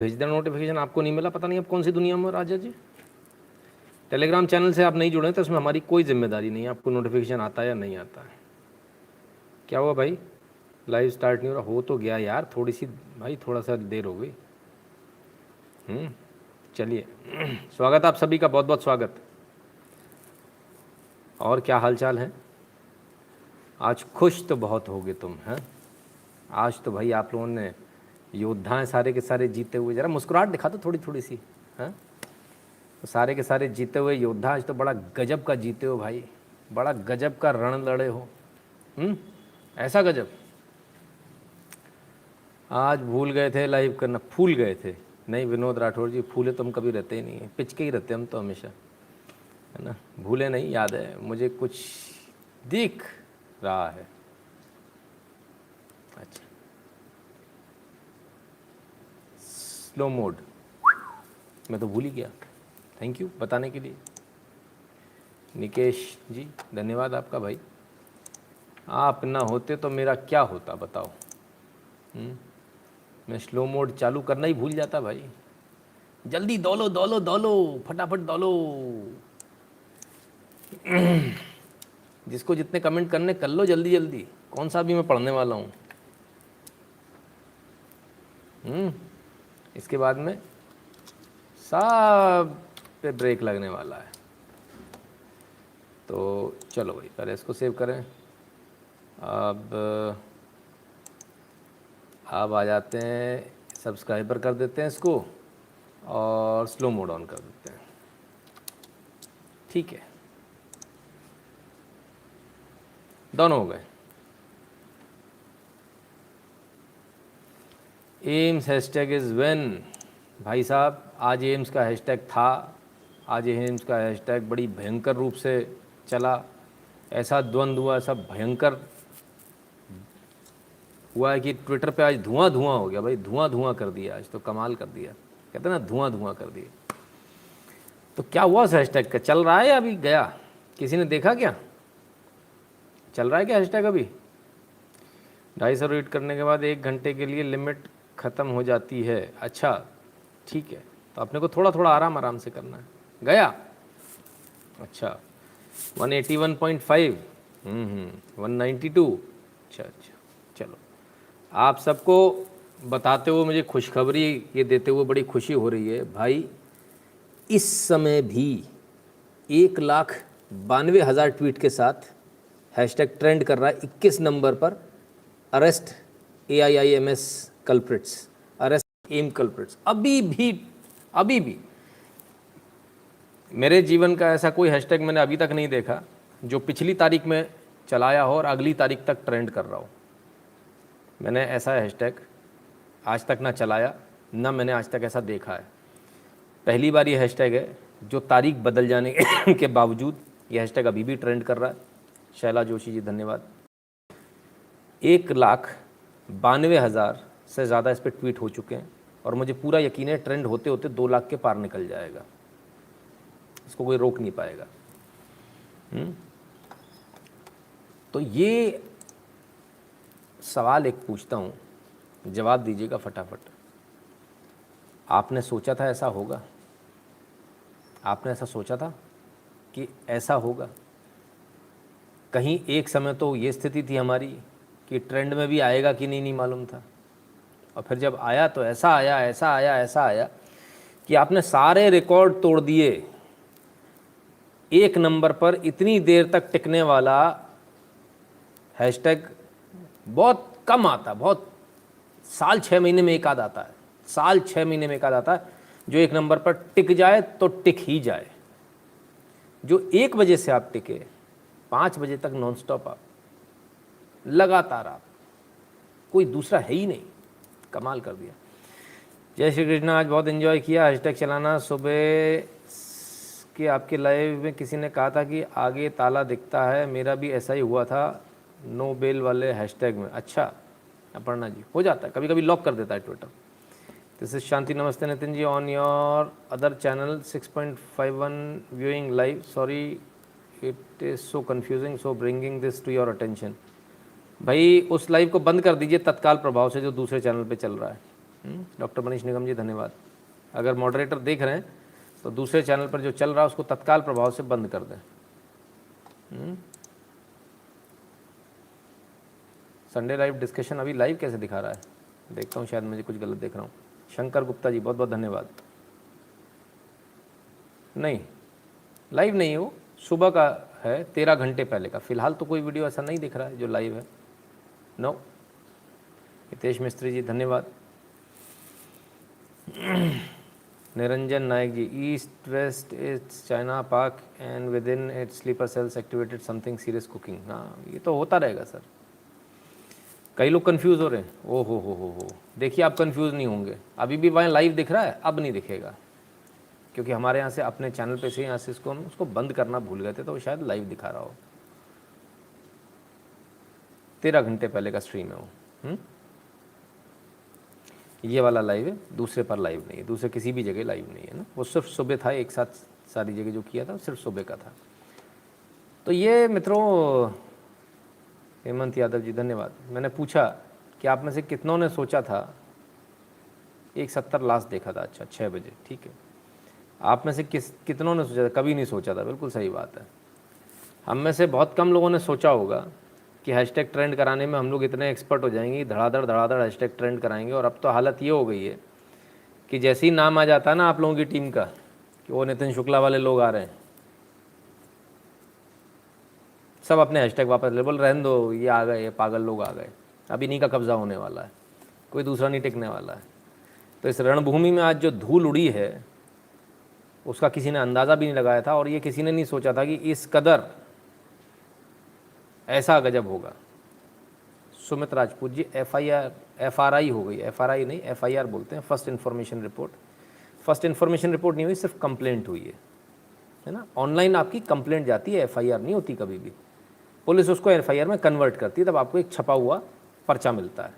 भेज देना नोटिफिकेशन। आपको नहीं मिला, पता नहीं अब कौन सी दुनिया में राजा जी। टेलीग्राम चैनल से आप नहीं जुड़े तो इसमें हमारी कोई जिम्मेदारी नहीं है, आपको नोटिफिकेशन आता है या नहीं आता है। क्या हुआ भाई, लाइव स्टार्ट नहीं हो रहा? हो तो गया यार, थोड़ी सी भाई, थोड़ा सा देर हो गई। चलिए स्वागत आप सभी का, बहुत बहुत स्वागत। और क्या हाल चाल है? आज खुश तो बहुत होगे तुम, हैं? आज तो भाई आप लोगों ने योद्धा हैं सारे के सारे जीते हुए, ज़रा मुस्कुराहट दिखा दो थोड़ी थोड़ी सी, हैं? तो सारे के सारे जीते हुए योद्धा आज तो बड़ा गजब का जीते हो भाई, बड़ा गजब का रण लड़े हो। ऐसा गजब। आज भूल गए थे लाइव करना, फूल गए थे। नहीं विनोद राठौर जी, फूले तो हम कभी रहते ही नहीं है, पिचके ही रहते हम तो हमेशा, है ना। भूले नहीं, याद है मुझे, कुछ दिख रहा है। अच्छा, स्लो मोड, मैं तो भूल ही गया। थैंक यू बताने के लिए निकेश जी, धन्यवाद आपका भाई। आप ना होते तो मेरा क्या होता बताओ। मैं स्लो मोड चालू करना ही भूल जाता भाई। जल्दी दौलो दौलो दौलो, फटाफट दौलो। जिसको जितने कमेंट करने कर लो जल्दी जल्दी, कौन सा भी मैं पढ़ने वाला हूँ। इसके बाद में सब पे ब्रेक लगने वाला है। तो चलो भाई, पहले इसको सेव करें। अब आ जाते हैं, सब्सक्राइबर कर देते हैं इसको और स्लो मोड ऑन कर देते हैं। ठीक है, दोनों हो गए। AIIMS hashtag is when. भाई साहब, आज एम्स का हैशटैग था। आज एम्स का हैशटैग बड़ी भयंकर रूप से चला। ऐसा द्वंद्व हुआ, ऐसा भयंकर हुआ है कि ट्विटर पे आज धुआं धुआं हो गया भाई, धुआं धुआं कर दिया आज तो, कमाल कर दिया। कहते हैं ना, धुआं धुआं कर दिया। तो क्या हुआ उस हैशटैग का? चल रहा है या अभी गया? किसी ने देखा क्या? चल रहा है क्या हैशटैग अभी? 250 रीड करने के बाद 1 घंटे के लिए लिमिट ख़त्म हो जाती है। अच्छा ठीक है, तो अपने को थोड़ा थोड़ा आराम आराम से करना है। गया? अच्छा 181.5, 192। अच्छा अच्छा, चलो। आप सबको बताते हुए मुझे खुशखबरी ये देते हुए बड़ी खुशी हो रही है भाई। इस समय भी 1,92,000 ट्वीट के साथ हैशटैग ट्रेंड कर रहा है 21 नंबर पर। Arrest AIIMS culprits, arrest AIIMS culprits. अभी भी मेरे जीवन का ऐसा कोई हैशटैग मैंने अभी तक नहीं देखा जो पिछली तारीख में चलाया हो और अगली तारीख तक ट्रेंड कर रहा हो। मैंने ऐसा हैशटैग आज तक ना चलाया, ना मैंने आज तक ऐसा देखा है। पहली बार ये हैशटैग है जो तारीख बदल जाने के बावजूद ये हैशटैग अभी भी ट्रेंड कर रहा है। शैला जोशी जी धन्यवाद। 1,92,000 से ज़्यादा इस पर ट्वीट हो चुके हैं और मुझे पूरा यकीन है ट्रेंड होते होते 2 लाख के पार निकल जाएगा। इसको कोई रोक नहीं पाएगा। तो ये सवाल एक पूछता हूँ, जवाब दीजिएगा फटाफट। आपने सोचा था ऐसा होगा? आपने ऐसा सोचा था कि ऐसा होगा? कहीं एक समय तो ये स्थिति थी हमारी कि ट्रेंड में भी आएगा कि नहीं मालूम था, और फिर जब आया तो ऐसा आया, ऐसा आया, ऐसा आया कि आपने सारे रिकॉर्ड तोड़ दिए। 1 नंबर पर इतनी देर तक टिकने वाला हैशटैग बहुत कम आता, बहुत साल 6 महीने में एक आध आता है, साल 6 महीने में एक आध आता है जो 1 नंबर पर टिक जाए तो टिक ही जाए। जो 1 बजे से आप टिके, 5 बजे तक नॉनस्टॉप आप लगातार, आप कोई दूसरा है ही नहीं। कमाल कर दिया। जय श्री कृष्ण, आज बहुत एंजॉय किया हैशटैग चलाना। सुबह के आपके लाइव में किसी ने कहा था कि आगे ताला दिखता है, मेरा भी ऐसा ही हुआ था नो बेल वाले हैशटैग में। अच्छा अपर्णा जी, हो जाता है कभी कभी, लॉक कर देता है ट्विटर। दिस इज शांति, नमस्ते Nitin ji, on your other channel 6.51 viewing live, sorry it is so confusing, so bringing this to your attention. भाई उस लाइव को बंद कर दीजिए तत्काल प्रभाव से जो दूसरे चैनल पे चल रहा है। डॉक्टर मनीष निगम जी धन्यवाद। अगर मॉडरेटर देख रहे हैं तो दूसरे चैनल पर जो चल रहा है उसको तत्काल प्रभाव से बंद कर दें। संडे लाइव डिस्कशन अभी लाइव कैसे दिखा रहा है, देखता हूँ, शायद मुझे कुछ गलत देख रहा हूँ। शंकर गुप्ता जी बहुत बहुत धन्यवाद। नहीं, लाइव नहीं है, वो सुबह का है, 13 घंटे पहले का। फ़िलहाल तो कोई वीडियो ऐसा नहीं दिख रहा है जो लाइव है। नो। हितेश मिस्त्री जी धन्यवाद। Niranjan Nayak ji, east west it's China Pak and within it sleeper cells activated something serious cooking. हाँ, ये तो होता रहेगा सर। कई लोग कंफ्यूज हो रहे हैं। ओ हो, देखिए आप कंफ्यूज नहीं होंगे। अभी भी वहाँ लाइव दिख रहा है, अब नहीं दिखेगा, क्योंकि हमारे यहाँ से अपने चैनल पे से यहाँ से उसको बंद करना भूल गए थे, तो वो शायद लाइव दिखा रहा हो। 13 घंटे पहले का स्ट्रीम है वो। ये वाला लाइव है, दूसरे पर लाइव नहीं है, दूसरे किसी भी जगह लाइव नहीं है ना। वो सिर्फ सुबह था, एक साथ सारी जगह जो किया था सिर्फ सुबह का था। तो ये मित्रों, हेमंत यादव जी धन्यवाद। मैंने पूछा कि आप में से कितनों ने सोचा था 1:70 लास्ट देखा था। अच्छा, 6 बजे, ठीक है। आप में से कितनों ने सोचा था? कभी नहीं सोचा था, बिल्कुल सही बात है। हम में से बहुत कम लोगों ने सोचा होगा कि हैशटैग ट्रेंड कराने में हम लोग इतने एक्सपर्ट हो जाएंगे, धड़ाधड़ हैशटैग ट्रेंड कराएंगे। और अब तो हालत ये हो गई है कि जैसे ही नाम आ जाता है ना आप लोगों की टीम का कि वो नितिन शुक्ला वाले लोग आ रहे हैं, सब अपने हैशटैग वापस ले, बोल रहने दो, ये आ गए, ये पागल लोग आ गए, अब इन्हीं का कब्जा होने वाला है, कोई दूसरा नहीं टिकने वाला है। तो इस रणभूमि में आज जो धूल उड़ी है उसका किसी ने अंदाज़ा भी नहीं लगाया था, और ये किसी ने नहीं सोचा था कि इस कदर ऐसा गजब होगा। सुमित राजपूत जी, FRI हो गई, FRI नहीं FIR बोलते हैं, first information report. First information report नहीं हुई, सिर्फ कंप्लेंट हुई है ना। ऑनलाइन आपकी कंप्लेंट जाती है, FIR नहीं होती कभी भी। पुलिस उसको FIR में कन्वर्ट करती है, तब आपको एक छपा हुआ पर्चा मिलता है,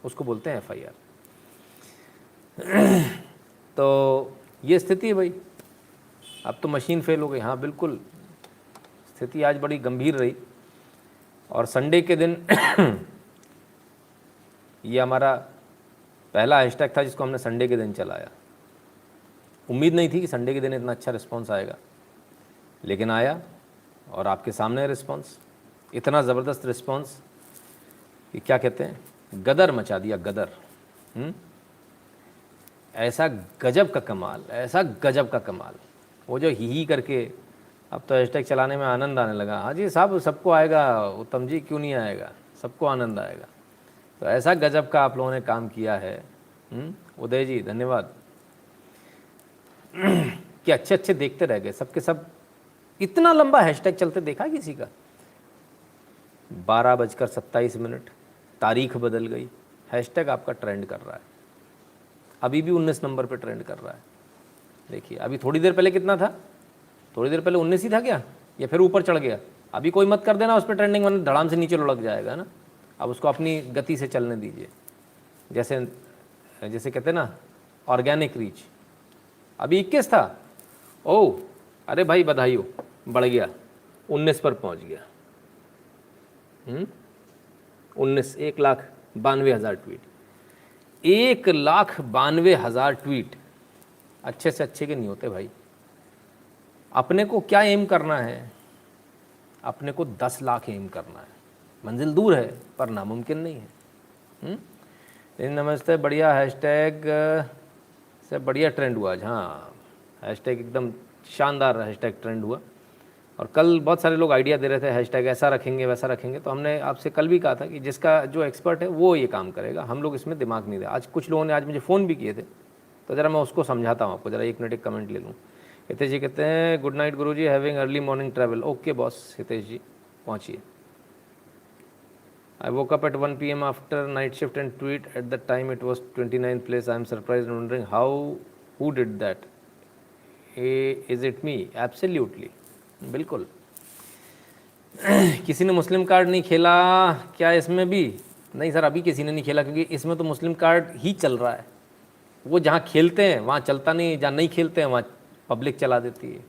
उसको बोलते हैं FIR। तो ये स्थिति है भाई, अब तो मशीन फेल हो गई। हाँ बिल्कुल, स्थिति आज बड़ी गंभीर रही। और संडे के दिन ये हमारा पहला हैशटैग था जिसको हमने संडे के दिन चलाया। उम्मीद नहीं थी कि संडे के दिन इतना अच्छा रिस्पांस आएगा, लेकिन आया, और आपके सामने रिस्पांस, इतना ज़बरदस्त रिस्पांस कि क्या कहते हैं, गदर मचा दिया, गदर। ऐसा गजब का कमाल, ऐसा गजब का कमाल। वो जो ही करके अब तो हैशटैग चलाने में आनंद आने लगा। हाँ जी साहब, सबको आएगा, उत्तम जी क्यों नहीं आएगा, सबको आनंद आएगा। तो ऐसा गजब का आप लोगों ने काम किया है। उदय जी धन्यवाद कि अच्छे अच्छे देखते रह गए सबके सब। इतना लंबा हैशटैग चलते देखा किसी का? 12:27, तारीख बदल गई, हैशटैग आपका ट्रेंड कर रहा है, अभी भी 19 नंबर पे ट्रेंड कर रहा है। देखिए अभी थोड़ी देर पहले कितना था, थोड़ी देर पहले 19 ही था क्या, या फिर ऊपर चढ़ गया? अभी कोई मत कर देना उस पर ट्रेंडिंग, वरना धड़ाम से नीचे लुढ़क जाएगा ना। अब उसको अपनी गति से चलने दीजिए, जैसे जैसे कहते हैं ना ऑर्गेनिक रीच। अभी 21 था, ओह अरे भाई बधाई हो, बढ़ गया, 19 पर पहुंच गया। 19, 1,92,000 ट्वीट, 1,92,000 ट्वीट। अच्छे से अच्छे के नहीं होते भाई। अपने को क्या एम करना है? अपने को 10 लाख एम करना है। मंजिल दूर है पर नामुमकिन नहीं है। नमस्ते, बढ़िया हैशटैग से बढ़िया ट्रेंड हुआ आज। हाँ, हैशटैग एकदम शानदार हैशटैग ट्रेंड हुआ। और कल बहुत सारे लोग आइडिया दे रहे थे हैशटैग ऐसा रखेंगे वैसा रखेंगे, तो हमने आपसे कल भी कहा था कि जिसका जो एक्सपर्ट है वो ये काम करेगा, हम लोग इसमें दिमाग नहीं दे। आज कुछ लोगों ने आज मुझे फ़ोन भी किए थे, तो ज़रा मैं उसको समझाता हूँ आपको। ज़रा 1 मिनट एक कमेंट ले लूँ। हितेश जी कहते हैं good night guru ji, having early morning travel. Okay boss Hitesh ji, पहुँचिए। I woke up at 1 p.m. after night shift and tweet at the time it was 29th place. I am surprised and wondering who did that. Is it me? Absolutely. बिल्कुल। किसी ने मुस्लिम card नहीं खेला क्या इसमें भी? नहीं सर, अभी किसी ने नहीं खेला, क्योंकि इसमें तो मुस्लिम कार्ड ही चल रहा है। वो जहाँ खेलते हैं वहाँ चलता नहीं, जहाँ नहीं खेलते हैं वहाँ पब्लिक चला देती है।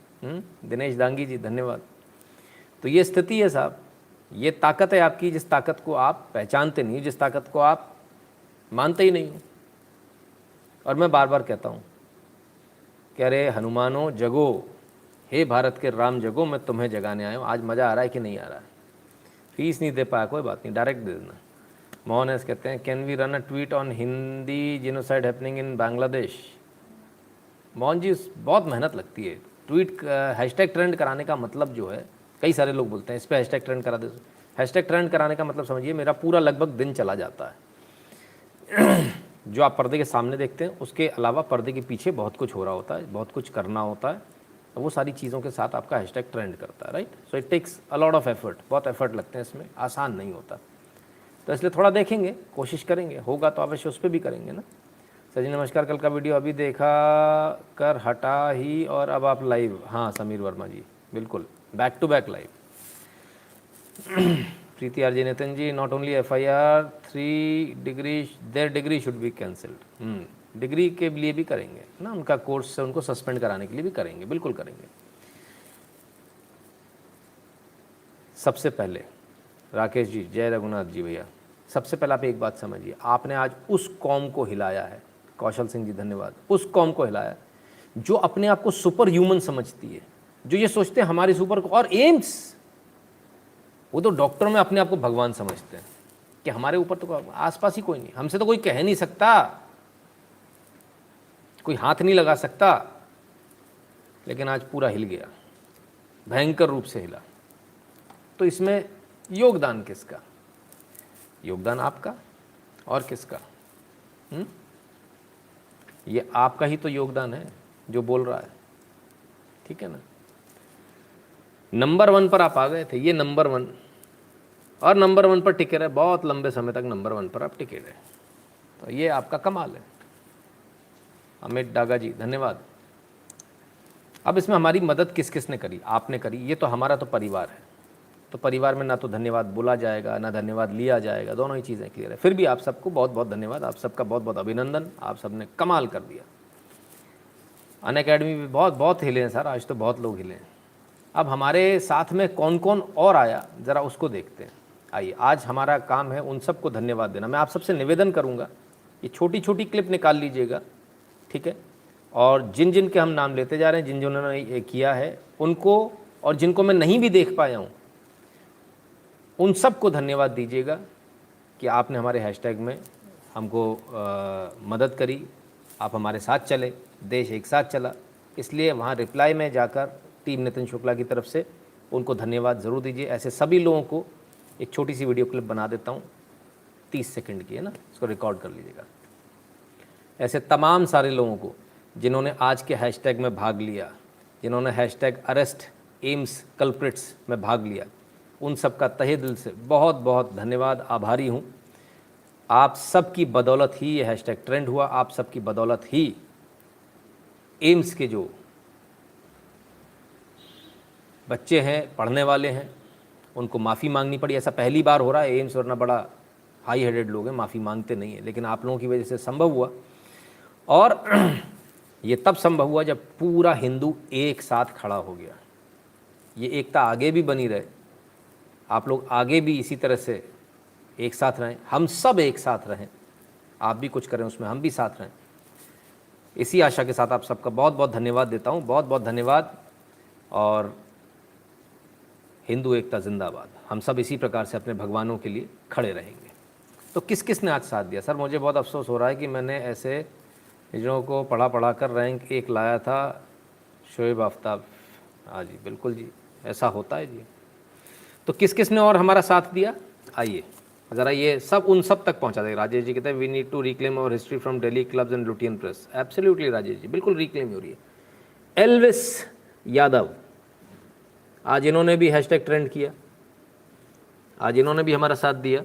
दिनेश दांगी जी धन्यवाद। तो ये स्थिति है साहब, ये ताकत है आपकी, जिस ताकत को आप पहचानते नहीं, जिस ताकत को आप मानते ही नहीं हो। और मैं बार बार कहता हूँ कि अरे हनुमानो जगो, हे भारत के राम जगो, मैं तुम्हें जगाने आया हूँ। आज मज़ा आ रहा है कि नहीं आ रहा है? फीस नहीं दे पाया, कोई बात नहीं, डायरेक्ट दे देना। मोहन एस कहते हैं can we run a tweet on Hindi genocide happening in Bangladesh. Mohan ji बहुत मेहनत लगती है। ट्वीट हैशटैग ट्रेंड कराने का मतलब जो है, कई सारे लोग बोलते हैं इस पर हैशटैग ट्रेंड करा दे। हैशटैग ट्रेंड कराने का मतलब समझिए मेरा पूरा लगभग दिन चला जाता है। जो आप पर्दे के सामने देखते हैं उसके अलावा पर्दे के पीछे बहुत कुछ हो रहा होता है, बहुत कुछ करना होता है, और वो सारी चीज़ों के साथ आपका हैशटैग ट्रेंड करता है, right. So it takes a lot of effort, बहुत एफर्ट लगते हैं इसमें, आसान नहीं होता। तो इसलिए थोड़ा देखेंगे, कोशिश करेंगे, होगा तो अवश्य उस पर भी करेंगे ना। सर जी नमस्कार, कल का वीडियो अभी देखा कर हटा ही और अब आप लाइव। हाँ समीर वर्मा जी बिल्कुल back to back live. Preeti RJ Nitin ji, not only FIR 3 degree, their degree should be cancelled. Degree के लिए भी करेंगे ना, उनका कोर्स से उनको सस्पेंड कराने के लिए भी करेंगे, बिल्कुल करेंगे। सबसे पहले राकेश जी, जय रघुनाथ जी भैया, सबसे पहले आप एक बात समझिए, आपने आज उस कौम को हिलाया है। कौशल सिंह जी धन्यवाद। उस कौम को हिलाया जो अपने आप को सुपर ह्यूमन समझती है, जो ये सोचते हैं हमारे सुपर को, और एम्स, वो तो डॉक्टर में अपने आप को भगवान समझते हैं कि हमारे ऊपर तो आसपास ही कोई नहीं, हमसे तो कोई कह नहीं सकता, कोई हाथ नहीं लगा सकता। लेकिन आज पूरा हिल गया, भयंकर रूप से हिला। तो इसमें योगदान किसका? योगदान आपका और किसका? ये आपका ही तो योगदान है जो बोल रहा है, ठीक है ना। नंबर 1 पर आप आ गए थे, ये नंबर 1, और नंबर 1 पर टिके रहे बहुत लंबे समय तक, नंबर 1 पर आप टिके रहे, तो ये आपका कमाल है। अमित डागा जी धन्यवाद। अब इसमें हमारी मदद किस किस ने करी? आपने करी, ये तो हमारा तो परिवार है, तो परिवार में ना तो धन्यवाद बोला जाएगा ना धन्यवाद लिया जाएगा, दोनों ही चीज़ें क्लियर है। फिर भी आप सबको बहुत बहुत धन्यवाद, आप सबका बहुत बहुत अभिनंदन, आप सबने कमाल कर दिया। अनअकैडमी भी बहुत बहुत हिले हैं सर, आज तो बहुत लोग हिले हैं। अब हमारे साथ में कौन कौन और आया ज़रा उसको देखते हैं। आइए, आज हमारा काम है उन सबको धन्यवाद देना। मैं आप सबसे निवेदन करूँगा, ये छोटी छोटी क्लिप निकाल लीजिएगा, ठीक है, और जिन जिन के हम नाम लेते जा रहे हैं, जिन जिन्होंने ये किया है उनको, और जिनको मैं नहीं भी देख पाया हूँ उन सबको धन्यवाद दीजिएगा कि आपने हमारे हैशटैग में हमको मदद करी, आप हमारे साथ चले, देश एक साथ चला। इसलिए वहाँ रिप्लाई में जाकर टीम नितिन शुक्ला की तरफ से उनको धन्यवाद ज़रूर दीजिए। ऐसे सभी लोगों को एक छोटी सी वीडियो क्लिप बना देता हूँ, 30 सेकंड की है ना, इसको रिकॉर्ड कर लीजिएगा। ऐसे तमाम सारे लोगों को जिन्होंने आज के हैशटैग में भाग लिया, जिन्होंने हैशटैग अरेस्ट एम्स कल्प्रिट्स में भाग लिया, उन सब का तहे दिल से बहुत बहुत धन्यवाद, आभारी हूँ। आप सब की बदौलत ही ये हैशटैग ट्रेंड हुआ, आप सब की बदौलत ही एम्स के जो बच्चे हैं, पढ़ने वाले हैं, उनको माफ़ी मांगनी पड़ी। ऐसा पहली बार हो रहा है, एम्स वरना बड़ा हाई हेडेड लोग हैं, माफ़ी मांगते नहीं हैं, लेकिन आप लोगों की वजह से संभव हुआ। और ये तब संभव हुआ जब पूरा हिंदू एक साथ खड़ा हो गया। ये एकता आगे भी बनी रहे, आप लोग आगे भी इसी तरह से एक साथ रहें, हम सब एक साथ रहें, आप भी कुछ करें उसमें हम भी साथ रहें। इसी आशा के साथ आप सबका बहुत बहुत धन्यवाद देता हूँ, बहुत बहुत धन्यवाद। और हिंदू एकता जिंदाबाद। हम सब इसी प्रकार से अपने भगवानों के लिए खड़े रहेंगे। तो किस किस ने आज साथ दिया? सर मुझे बहुत अफसोस हो रहा है कि मैंने ऐसे हिजड़ों को पढ़ा कर रैंक 1 लाया था। शोएब आफ्ताब, हाँ जी बिल्कुल जी, ऐसा होता है जी। तो किस किस ने और हमारा साथ दिया, आइए ज़रा ये सब उन सब तक पहुंचा देगा। राजेश जी कहते हैं we need to reclaim our history from Delhi clubs and Lutyens press. Absolutely Rajesh ji, बिल्कुल रिक्लेम हो रही है। एल्विस यादव, आज इन्होंने भी हैशटैग ट्रेंड किया, आज इन्होंने भी हमारा साथ दिया।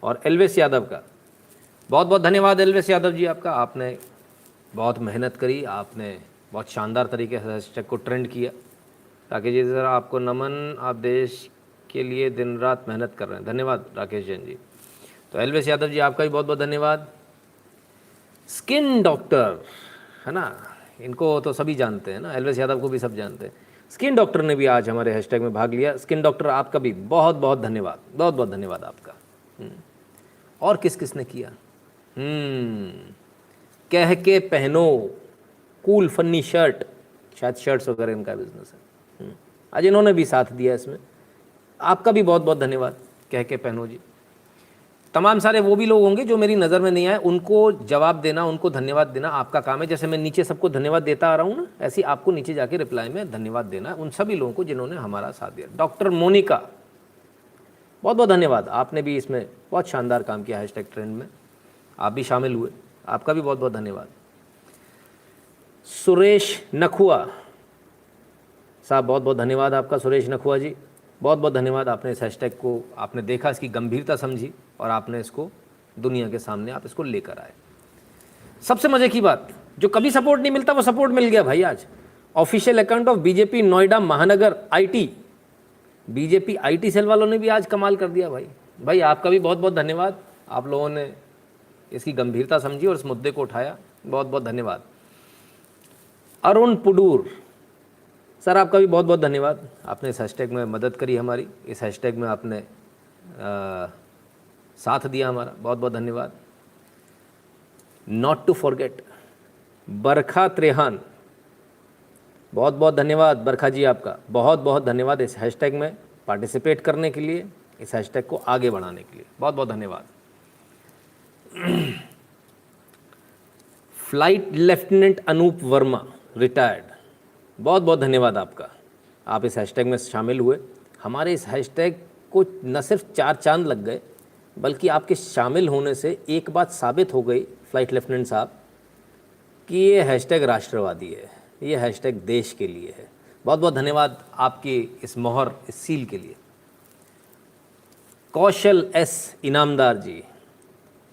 और एल्विस यादव का बहुत बहुत धन्यवाद। एल्विस यादव जी आपका, आपने बहुत मेहनत करी, आपने बहुत शानदार तरीके से हैशटैग को ट्रेंड किया। राकेश जी सर आपको नमन, आप देश के लिए दिन रात मेहनत कर रहे हैं, धन्यवाद राकेश जैन जी। तो एल्विस यादव जी आपका भी बहुत बहुत धन्यवाद। स्किन डॉक्टर है ना, इनको तो सभी जानते हैं ना, एल्विस यादव को भी सब जानते हैं। स्किन डॉक्टर ने भी आज हमारे हैशटैग में भाग लिया। स्किन डॉक्टर आपका भी बहुत बहुत धन्यवाद, बहुत बहुत धन्यवाद आपका। और किस किस ने किया? कह के पहनो, कूल फन्नी शर्ट, शायद शर्ट्स वगैरह इनका बिजनेस है। आज इन्होंने भी साथ दिया इसमें, आपका भी बहुत बहुत धन्यवाद। कह के पहनो जी, तमाम सारे वो भी लोग होंगे जो मेरी नज़र में नहीं आए, उनको जवाब देना, उनको धन्यवाद देना आपका काम है। जैसे मैं नीचे सबको धन्यवाद देता आ रहा हूँ ना, ऐसे ही आपको नीचे जाके रिप्लाई में धन्यवाद देना उन सभी लोगों को जिन्होंने हमारा साथ दिया। डॉक्टर मोनिका, बहुत बहुत धन्यवाद, आपने भी इसमें बहुत शानदार काम किया। हैशटैग ट्रेंड में आप भी शामिल हुए, आपका भी बहुत बहुत धन्यवाद। सुरेश नखुआ साहब, बहुत बहुत धन्यवाद आपका। सुरेश नखुआ जी, बहुत बहुत धन्यवाद, आपने इस हैशटैग को आपने देखा, इसकी गंभीरता समझी और आपने इसको दुनिया के सामने आप इसको लेकर आए। सबसे मजे की बात, जो कभी सपोर्ट नहीं मिलता वो सपोर्ट मिल गया भाई आज। Official account of BJP Noida महानगर आईटी, बीजेपी आईटी सेल वालों ने भी आज कमाल कर दिया भाई। भाई आपका भी बहुत बहुत धन्यवाद, आप लोगों ने इसकी गंभीरता समझी और इस मुद्दे को उठाया, बहुत बहुत धन्यवाद। अरुण पुडूर सर, आपका भी बहुत बहुत धन्यवाद, आपने इस हैशटैग में मदद करी हमारी, इस हैशटैग में आपने साथ दिया हमारा, बहुत बहुत धन्यवाद। नॉट टू फॉरगेट बरखा त्रेहान, बहुत बहुत धन्यवाद बरखा जी, आपका बहुत बहुत धन्यवाद इस हैशटैग में पार्टिसिपेट करने के लिए, इस हैशटैग को आगे बढ़ाने के लिए, बहुत बहुत धन्यवाद। Flight lieutenant Anoop Verma retired, बहुत बहुत धन्यवाद आपका, आप इस हैशटैग में शामिल हुए। हमारे इस हैशटैग को न सिर्फ 4 चांद लग गए, बल्कि आपके शामिल होने से एक बात साबित हो गई फ्लाइट लेफ्टिनेंट साहब कि ये हैशटैग राष्ट्रवादी है, ये हैशटैग देश के लिए है। बहुत बहुत धन्यवाद आपकी इस मोहर, इस सील के लिए। कौशल एस इनामदार जी,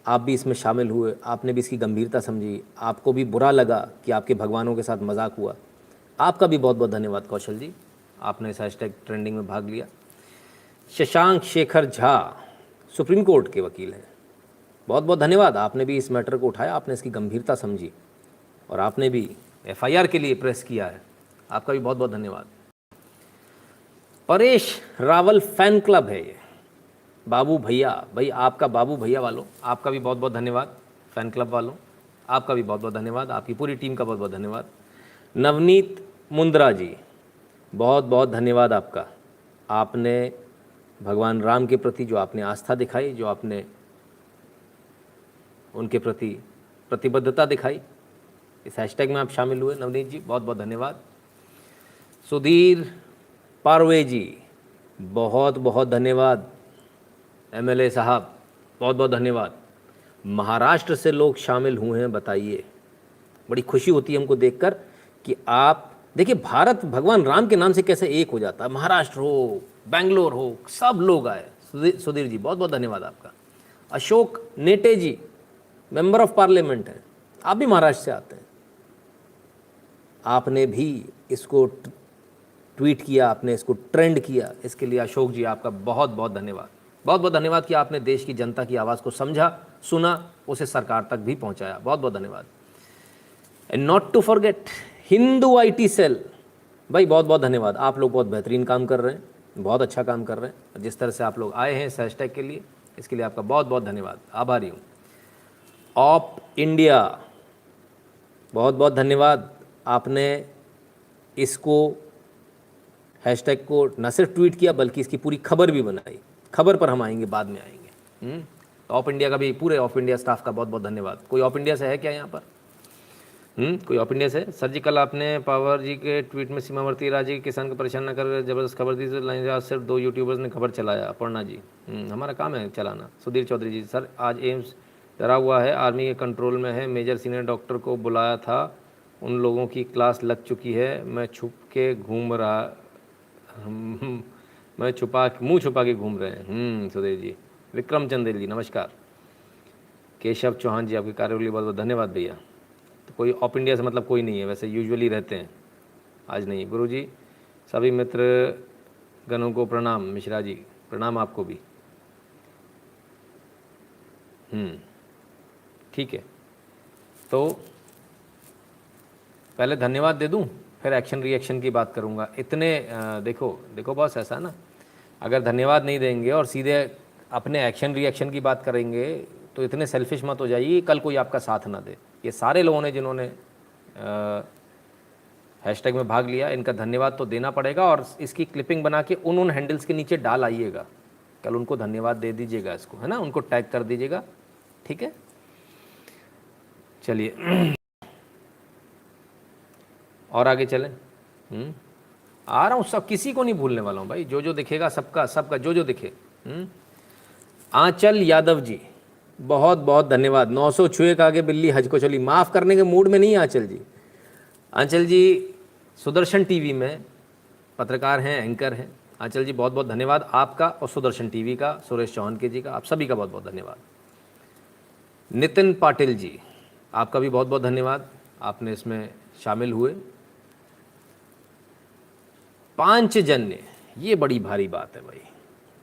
आप भी इसमें शामिल हुए, आपने भी इसकी गंभीरता समझी, आपको भी बुरा लगा कि आपके भगवानों के साथ मजाक हुआ, आपका भी बहुत बहुत धन्यवाद कौशल जी, आपने इस हैशटैग ट्रेंडिंग में भाग लिया। शशांक शेखर झा सुप्रीम कोर्ट के वकील हैं, बहुत बहुत धन्यवाद, आपने भी इस मैटर को उठाया, आपने इसकी गंभीरता समझी और आपने भी एफआईआर के लिए प्रेस किया है, आपका भी बहुत बहुत धन्यवाद। परेश रावल फैन क्लब है ये, बाबू भैया, भाई आपका बाबू भैया वालों, आपका भी बहुत बहुत धन्यवाद। फैन क्लब वालों, आपका भी बहुत बहुत धन्यवाद, आपकी पूरी टीम का बहुत बहुत धन्यवाद। नवनीत मुंद्रा जी, बहुत बहुत धन्यवाद आपका, आपने भगवान राम के प्रति जो आपने आस्था दिखाई, जो आपने उनके प्रति प्रतिबद्धता दिखाई, इस हैशटैग में आप शामिल हुए। नवनीत जी, बहुत बहुत धन्यवाद। सुधीर पारवे जी, बहुत बहुत धन्यवाद। एमएलए साहब, बहुत बहुत धन्यवाद। महाराष्ट्र से लोग शामिल हुए हैं, बताइए, बड़ी खुशी होती है हमको देखकर कि आप देखिए भारत भगवान राम के नाम से कैसे एक हो जाता है, महाराष्ट्र हो, बेंगलोर हो, सब लोग आए। सुधीर जी, बहुत बहुत धन्यवाद आपका। अशोक नेटे जी, मेंबर ऑफ पार्लियामेंट हैं, आप भी महाराष्ट्र से आते हैं, आपने भी इसको ट्वीट किया, आपने इसको ट्रेंड किया, इसके लिए अशोक जी आपका बहुत बहुत धन्यवाद। बहुत बहुत धन्यवाद कि आपने देश की जनता की आवाज़ को समझा, सुना, उसे सरकार तक भी पहुंचाया, बहुत बहुत धन्यवाद। And not to forget Hindu IT cell, भाई बहुत बहुत धन्यवाद, आप लोग बहुत बेहतरीन काम कर रहे हैं, बहुत अच्छा काम कर रहे हैं। जिस तरह से आप लोग आए हैं इस हैशटैग के लिए, इसके लिए आपका बहुत बहुत धन्यवाद, आभारी हूँ। ऑप इंडिया, बहुत बहुत धन्यवाद, आपने इसको हैशटैग को न सिर्फ ट्वीट किया बल्कि इसकी पूरी खबर भी बनाई। खबर पर हम आएंगे, बाद में आएंगे। ऑफ इंडिया का भी, पूरे ऑफ इंडिया स्टाफ का बहुत बहुत धन्यवाद। कोई ऑफ इंडिया से है क्या यहाँ पर? कोई ऑफ इंडिया से? सर जी, कल आपने पावर जी के ट्वीट में सीमावर्ती राज्य के किसान को परेशान न कर जबरदस्त खबर दी, तो आज सिर्फ 2 यूट्यूबर्स ने खबर चलाया। अपर्णा जी, हमारा काम है चलाना। सुधीर चौधरी जी, सर आज एम्स डरा हुआ है, आर्मी के कंट्रोल में है, मेजर सीनियर डॉक्टर को बुलाया था, उन लोगों की क्लास लग चुकी है, मैं छुप के घूम रहा, मैं मुंह छुपा के घूम रहे हैं। सुधीर जी। विक्रम चंदेल जी, नमस्कार। केशव चौहान जी, आपके कार्य के लिए बहुत बहुत धन्यवाद भैया। तो कोई ऑफ इंडिया से मतलब कोई नहीं है, वैसे यूजुअली रहते हैं, आज नहीं। गुरु जी, सभी मित्र गणों को प्रणाम। मिश्रा जी, प्रणाम आपको भी। ठीक है, तो पहले धन्यवाद दे दूं, फिर एक्शन रिएक्शन की बात करूंगा। इतने देखो बॉस, ऐसा ना, अगर धन्यवाद नहीं देंगे और सीधे अपने एक्शन रिएक्शन की बात करेंगे तो इतने सेल्फिश मत हो जाइए कल कोई आपका साथ ना दे। ये सारे लोगों ने जिन्होंने हैशटैग में भाग लिया, इनका धन्यवाद तो देना पड़ेगा, और इसकी क्लिपिंग बना के उन हैंडल्स के नीचे डाल आइएगा, कल उनको धन्यवाद दे दीजिएगा, इसको है ना, उनको टैग कर दीजिएगा, ठीक है। चलिए और आगे चलें। आ रहा हूँ, सब किसी को नहीं भूलने वाला हूँ भाई, जो जो दिखेगा सबका सबका जो जो दिखे। आंचल यादव जी बहुत बहुत धन्यवाद। 900 छुए का आगे बिल्ली हज को चली। माफ़ करने के मूड में नहीं आंचल जी। आंचल जी सुदर्शन टीवी में पत्रकार हैं, एंकर हैं। आंचल जी बहुत बहुत धन्यवाद आपका, और सुदर्शन टीवी का, सुरेश चौहान के जी का, आप सभी का बहुत बहुत धन्यवाद। नितिन पाटिल जी आपका भी बहुत बहुत धन्यवाद, आपने इसमें शामिल हुए। पांचजन्य, ये बड़ी भारी बात है भाई।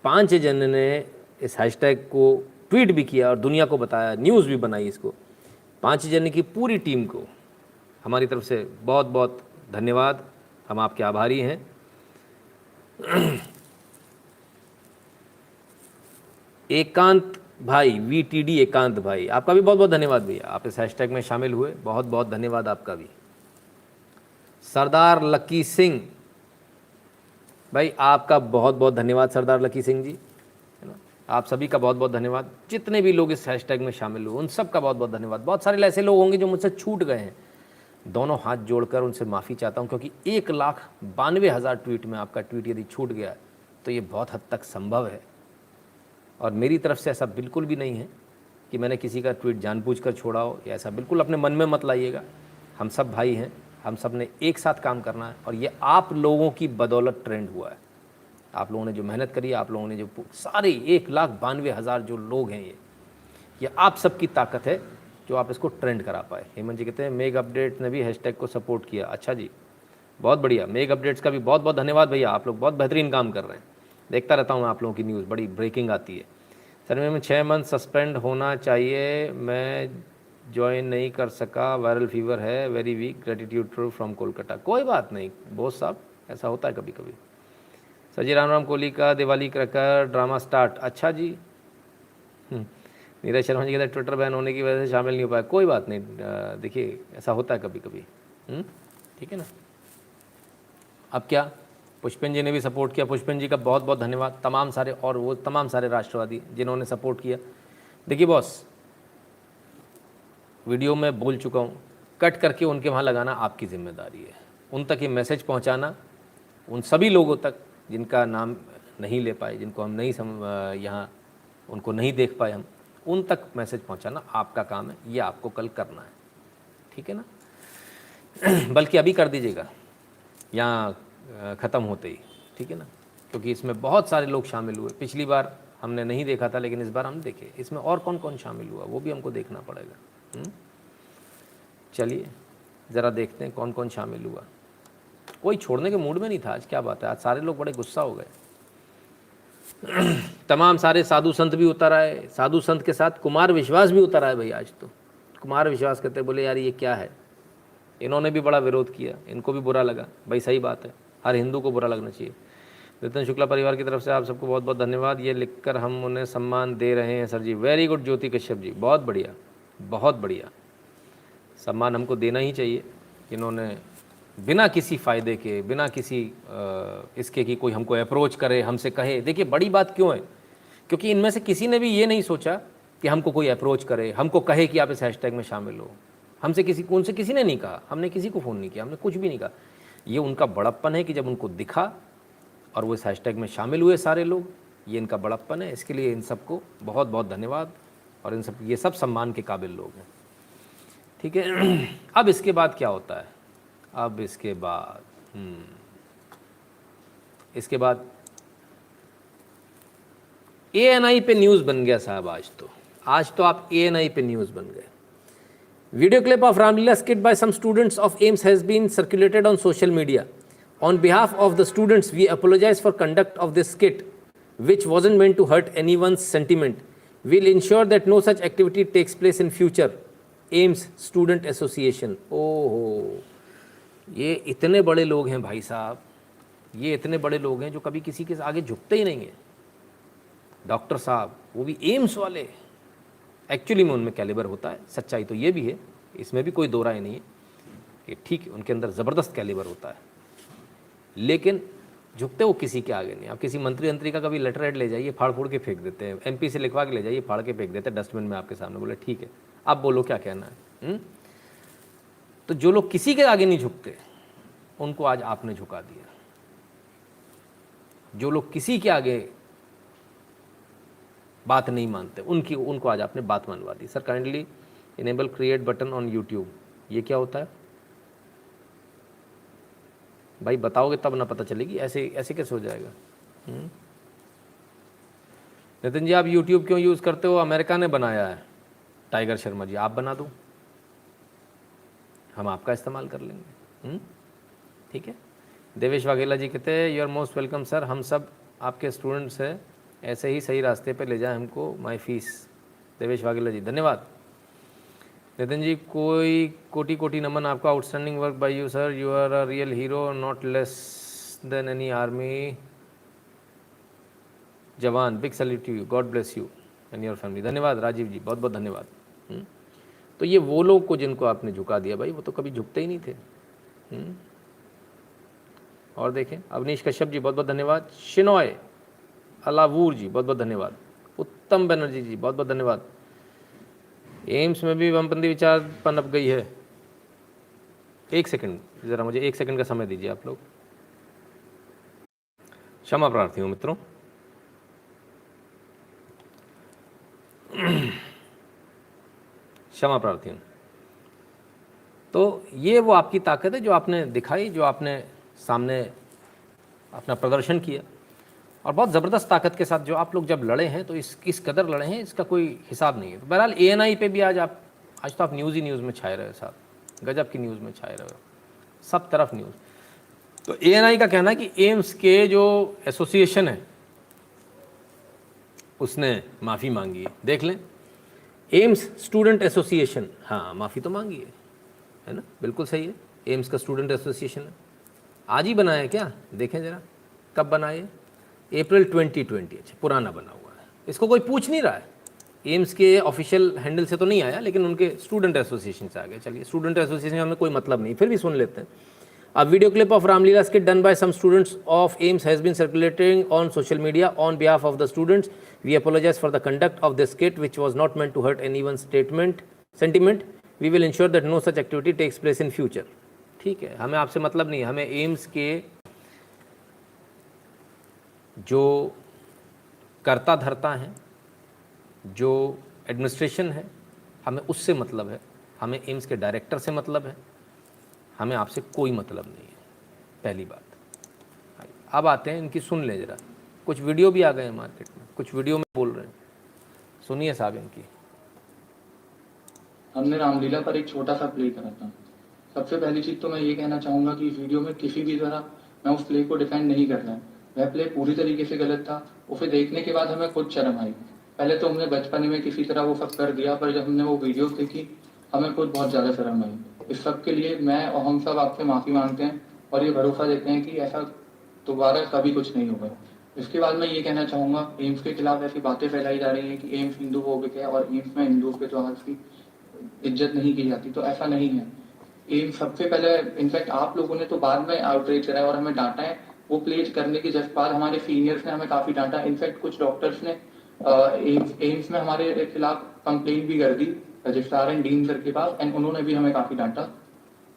पांचजन्य ने इस हैशटैग को ट्वीट भी किया और दुनिया को बताया, न्यूज़ भी बनाई इसको। पांचजन्य की पूरी टीम को हमारी तरफ से बहुत बहुत धन्यवाद, हम आपके आभारी हैं। एकांत भाई, VTD एकांत भाई, आपका भी बहुत बहुत धन्यवाद भैया, आप इस हैशटैग में शामिल हुए, बहुत बहुत धन्यवाद आपका भी। सरदार लकी सिंह भाई, आपका बहुत बहुत धन्यवाद सरदार लकी सिंह जी, है ना, आप सभी का बहुत बहुत धन्यवाद। जितने भी लोग इस हैशटैग में शामिल हुए उन सब का बहुत बहुत धन्यवाद। बहुत सारे ऐसे लोग होंगे जो मुझसे छूट गए हैं, दोनों हाथ जोड़कर उनसे माफ़ी चाहता हूं, क्योंकि 1,92,000 ट्वीट में आपका ट्वीट यदि छूट गया तो ये बहुत हद तक संभव है, और मेरी तरफ से ऐसा बिल्कुल भी नहीं है कि मैंने किसी का ट्वीट जानबूझकर छोड़ा हो, या ऐसा बिल्कुल अपने मन में मत लाइएगा। हम सब भाई हैं, हम सब ने एक साथ काम करना है, और ये आप लोगों की बदौलत ट्रेंड हुआ है। आप लोगों ने जो मेहनत करी, आप लोगों ने जो सारे 1,92,000 जो लोग हैं, ये आप सबकी ताकत है जो आप इसको ट्रेंड करा पाए। हेमंत जी कहते हैं मेग अपडेट्स ने भी हैशटैग को सपोर्ट किया। अच्छा जी, बहुत बढ़िया। मेग अपडेट्स का भी बहुत बहुत धन्यवाद भैया, आप लोग बहुत बेहतरीन काम कर रहे हैं। देखता रहता हूँ मैं आप लोगों की न्यूज़, बड़ी ब्रेकिंग आती है। सर्वे में 6 मंथ सस्पेंड होना चाहिए, मैं ज्वाइन नहीं कर सका, वायरल फीवर है, very weak, gratitude true from Kolkata. कोई बात नहीं बोस साहब, ऐसा होता है कभी कभी। सजी राम कोहली का दिवाली क्रैकर ड्रामा स्टार्ट। अच्छा जी। नीरज शर्मा जी कहते हैं ट्विटर बैन होने की वजह से शामिल नहीं हो पाया। कोई बात नहीं, देखिए ऐसा होता है कभी कभी, ठीक है ना। अब क्या, पुष्पन जी ने भी सपोर्ट किया, पुष्पन जी का बहुत बहुत धन्यवाद। तमाम सारे, और वो तमाम सारे राष्ट्रवादी जिन्होंने सपोर्ट किया। देखिए बॉस, वीडियो में बोल चुका हूँ, कट करके उनके वहाँ लगाना आपकी जिम्मेदारी है। उन तक ये मैसेज पहुँचाना, उन सभी लोगों तक जिनका नाम नहीं ले पाए, जिनको हम नहीं यहाँ उनको नहीं देख पाए हम, उन तक मैसेज पहुँचाना आपका काम है, ये आपको कल करना है, ठीक है ना। बल्कि अभी कर दीजिएगा यहाँ ख़त्म होते ही, ठीक है ना, क्योंकि इसमें बहुत सारे लोग शामिल हुए। पिछली बार हमने नहीं देखा था, लेकिन इस बार हम देखे। इसमें और कौन कौन शामिल हुआ वो भी हमको देखना पड़ेगा। चलिए ज़रा देखते हैं कौन कौन शामिल हुआ। कोई छोड़ने के मूड में नहीं था आज, क्या बात है, आज सारे लोग बड़े गुस्सा हो गए। तमाम सारे साधु संत भी उतर आए, साधु संत के साथ कुमार विश्वास भी उतर आए भाई। आज तो कुमार विश्वास कहते, बोले यार ये क्या है। इन्होंने भी बड़ा विरोध किया, इनको भी बुरा लगा। भाई सही बात है, हर हिंदू को बुरा लगना चाहिए। नितिन शुक्ला परिवार की तरफ से आप सबको बहुत बहुत धन्यवाद। ये लिखकर हम उन्हें सम्मान दे रहे हैं सर जी। वेरी गुड ज्योति कश्यप जी, बहुत बढ़िया, बहुत बढ़िया। सम्मान हमको देना ही चाहिए, इन्होंने बिना किसी फ़ायदे के, बिना किसी इसके कि कोई हमको अप्रोच करे, हमसे कहे। देखिए बड़ी बात क्यों है, क्योंकि इनमें से किसी ने भी ये नहीं सोचा कि हमको कोई अप्रोच करे, हमको कहे कि आप इस हैशटैग में शामिल हो। हमसे उनसे किसी ने नहीं कहा, हमने किसी को फ़ोन नहीं किया, हमने कुछ भी नहीं कहा। ये उनका बड़प्पन है कि जब उनको दिखा और वो इस हैशटैग में शामिल हुए सारे लोग, ये इनका बड़प्पन है। इसके लिए इन सबको बहुत बहुत धन्यवाद, और इन सब, ये सब सम्मान के काबिल लोग हैं, ठीक है। अब इसके बाद क्या होता है, अब इसके बाद ANI पे न्यूज़ बन गया साहब। आज तो आप ANI पे न्यूज़ बन गए। Video clip of Ramlila skit by some students of AIIMS has been circulated on social media. On behalf of the students, we apologize for conduct of this skit, which wasn't meant to hurt anyone's sentiment. We'll ensure that no such activity takes place in future. AIIMS Student Association. ओहो, ये इतने बड़े लोग हैं भाई साहब, ये इतने बड़े लोग हैं जो कभी किसी के आगे झुकते ही नहीं हैं। डॉक्टर साहब, वो भी एम्स वाले। एक्चुअली में उनमें कैलिबर होता है, सच्चाई तो ये भी है इसमें भी कोई दो राय नहीं है कि ठीक है, उनके अंदर ज़बरदस्त कैलिबर होता है, लेकिन झुकते वो किसी के आगे नहीं। आप किसी मंत्री का कभी लेटर हेड ले जाइए, फाड़ फूड़ के फेंक देते हैं, MP से लिखवा के ले जाइए, फाड़ के फेंक देते हैं डस्टबिन में आपके सामने, बोले ठीक है आप बोलो क्या कहना है। तो जो लोग किसी के आगे नहीं झुकते उनको आज आपने झुका दिया। जो लोग किसी के आगे बात नहीं मानते उनको आज आपने बात मनवा दी। Sir kindly enable create button on YouTube, ये क्या होता है भाई? बताओगे तब ना पता चलेगी, ऐसे ऐसे कैसे हो जाएगा? नितिन जी आप यूट्यूब क्यों यूज़ करते हो? अमेरिका ने बनाया है। टाइगर शर्मा जी आप बना दो, हम आपका इस्तेमाल कर लेंगे। ठीक है। देवेश वाघेला जी कहते हैं you are most welcome sir, हम सब आपके स्टूडेंट्स हैं, ऐसे ही सही रास्ते पे ले जाए हमको, माय फीस। देवेश वाघेला जी धन्यवाद। नितिन जी कोई कोटि कोटि नमन, आपका outstanding work by you sir, you are a real hero, not less than any army jawan, big salute to you, God bless you and your family. धन्यवाद राजीव जी, बहुत बहुत धन्यवाद। तो ये वो लोग को जिनको आपने झुका दिया भाई, वो तो कभी झुकते ही नहीं थे। और देखें अवनीश कश्यप जी बहुत बहुत धन्यवाद। शिनॉय अलावूर जी बहुत बहुत धन्यवाद। उत्तम बनर्जी जी बहुत बहुत धन्यवाद। एम्स में भी वामपंथी विचार पनप गई है। एक सेकंड ज़रा मुझे 1 सेकंड का समय दीजिए आप लोग, क्षमा प्रार्थी हूँ मित्रों। क्षमा प्रार्थी हूँ। तो ये वो आपकी ताकत है जो आपने दिखाई, जो आपने सामने अपना प्रदर्शन किया, और बहुत ज़बरदस्त ताकत के साथ जो आप लोग जब लड़े हैं, तो किस कदर लड़े हैं इसका कोई हिसाब नहीं है। तो बहरहाल ANI पे भी आज तो आप न्यूज़ ही न्यूज़ में छाए रहे साहब, गजब की न्यूज़ में छाए रहे, सब तरफ न्यूज़। तो ANI का कहना है कि एम्स के जो एसोसिएशन है उसने माफ़ी मांगी है। देख लें, एम्स स्टूडेंट एसोसिएशन, हाँ माफ़ी तो मांगी है ना, बिल्कुल सही है। एम्स का स्टूडेंट एसोसिएशन है, आज ही बनाया क्या? देखें ज़रा कब बनाए, अप्रैल 2020। अच्छा पुराना बना हुआ है, इसको कोई पूछ नहीं रहा है। एम्स के ऑफिशियल हैंडल से तो नहीं आया, लेकिन उनके स्टूडेंट एसोसिएशन से आ गया। चलिए स्टूडेंट एसोसिएशन में हमें कोई मतलब नहीं, फिर भी सुन लेते हैं। A video clip of Ramlila skit done by some students of AIMS has been circulating on social media on behalf of the students. We apologize for the conduct of this skit, which was not meant to hurt anyone's sentiment. We will ensure that no such activity takes place in future. ठीक है, हमें आपसे मतलब नहीं है, हमें AIIMS के जो कर्ता धर्ता हैं, जो एडमिनिस्ट्रेशन है, हमें उससे मतलब है, हमें एम्स के डायरेक्टर से मतलब है, हमें आपसे कोई मतलब नहीं है, पहली बात। अब आते हैं इनकी, सुन लें ज़रा, कुछ वीडियो भी आ गए हैं मार्केट में, कुछ वीडियो में बोल रहे हैं, सुनिए साहब इनकी। हमने रामलीला पर एक छोटा सा प्ले करा था। सबसे पहली चीज़ तो मैं ये कहना चाहूँगा कि इस वीडियो में किसी भी तरह मैं उस प्ले को डिफेंड नहीं कर रहा। वह प्ले पूरी तरीके से गलत था। उसे देखने के बाद हमें खुद शर्म आई। पहले तो हमने बचपन में किसी तरह वो सब कर दिया, पर जब हमने वो वीडियो देखी हमें खुद बहुत ज़्यादा शर्म आई। इस सब के लिए मैं और हम सब आपसे माफ़ी मांगते हैं और ये भरोसा देते हैं कि ऐसा दोबारा कभी कुछ नहीं होगा। इसके बाद मैं ये कहना चाहूँगा, एम्स के खिलाफ ऐसी बातें फैलाई जा रही हैं कि एम्स हिंदू फोबिक है और एम्स में हिंदुओं के त्योहार की इज्जत नहीं की जाती, तो ऐसा नहीं है। एम्स सबसे पहले, इनफैक्ट आप लोगों ने तो बाद में आउटरीच करा है और हमें डांटा है। वो प्लेज करने के जस्ट बाद हमारे सीनियर्स ने हमें काफ़ी डांटा। इनफैक्ट कुछ डॉक्टर्स ने एम्स में हमारे खिलाफ कंप्लेंट भी कर दी रजिस्ट्रार एंड डीन सर के पास, एंड उन्होंने भी हमें काफ़ी डांटा।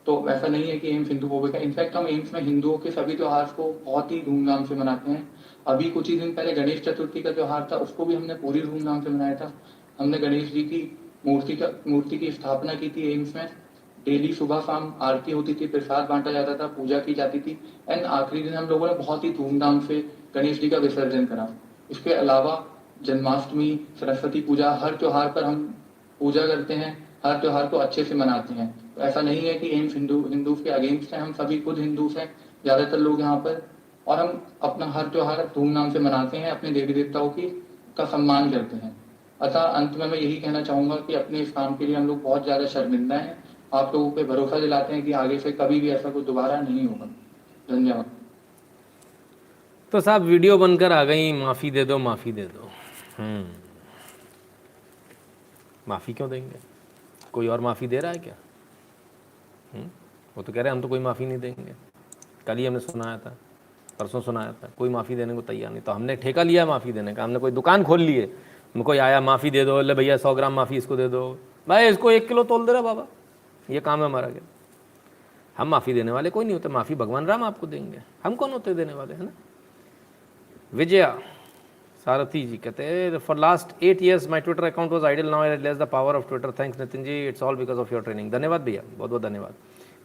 तो ऐसा नहीं है कि एम्स हिंदू फोबिक है। इनफैक्ट हम एम्स में हिंदुओं के सभी त्योहार को बहुत ही धूमधाम से मनाते हैं। अभी कुछ ही दिन पहले गणेश चतुर्थी का त्यौहार था, उसको भी हमने पूरी धूमधाम से मनाया था। हमने गणेश जी की मूर्ति की स्थापना की थी एम्स में। डेली सुबह शाम आरती होती थी, प्रसाद बांटा जाता था, पूजा की जाती थी, एंड आखिरी दिन हम लोगों ने बहुत ही धूमधाम से गणेश जी का विसर्जन करा। इसके अलावा जन्माष्टमी, सरस्वती पूजा, हर त्योहार पर हम पूजा करते हैं, हर त्योहार को अच्छे से मनाते हैं। तो ऐसा नहीं है कि एम्स हिंदू के अगेंस्ट है। हम सभी खुद हिंदू हैं, ज़्यादातर लोग यहाँ पर, और हम अपना हर त्योहार धूमधाम से मनाते हैं, अपने देवी देवताओं का सम्मान करते हैं। अतः अंत में मैं यही कहना चाहूँगा कि अपने इस काम के लिए हम लोग बहुत ज़्यादा शर्मिंदा हैं। आप लोगों पे भरोसा दिलाते हैं कि आगे से कभी भी ऐसा कुछ दोबारा नहीं होगा। धन्यवाद। तो साहब वीडियो बनकर आ गई, माफ़ी दे दो, माफ़ी दे दो। माफ़ी क्यों देंगे? कोई और माफ़ी दे रहा है क्या? वो तो कह रहे हैं हम तो कोई माफ़ी नहीं देंगे। कल ही हमने सुनाया था, परसों सुनाया था, कोई माफ़ी देने को तैयार नहीं। तो हमने ठेका लिया माफ़ी देने का, हमने कोई दुकान खोल ली है, कोई आया माफ़ी दे दो, ले भैया 100 ग्राम माफ़ी इसको दे दो, भाई इसको 1 किलो तोल दे रहा बाबा, ये काम है हमारा क्या। हम माफ़ी देने वाले कोई नहीं होते, माफ़ी भगवान राम आपको देंगे, हम कौन होते देने वाले, है ना। विजया सारथी जी कहते हैं for last 8 years my Twitter account was idle, now I realise the power of Twitter, thanks Nitin ji, it's all because of your training. धन्यवाद भैया, बहुत बहुत धन्यवाद।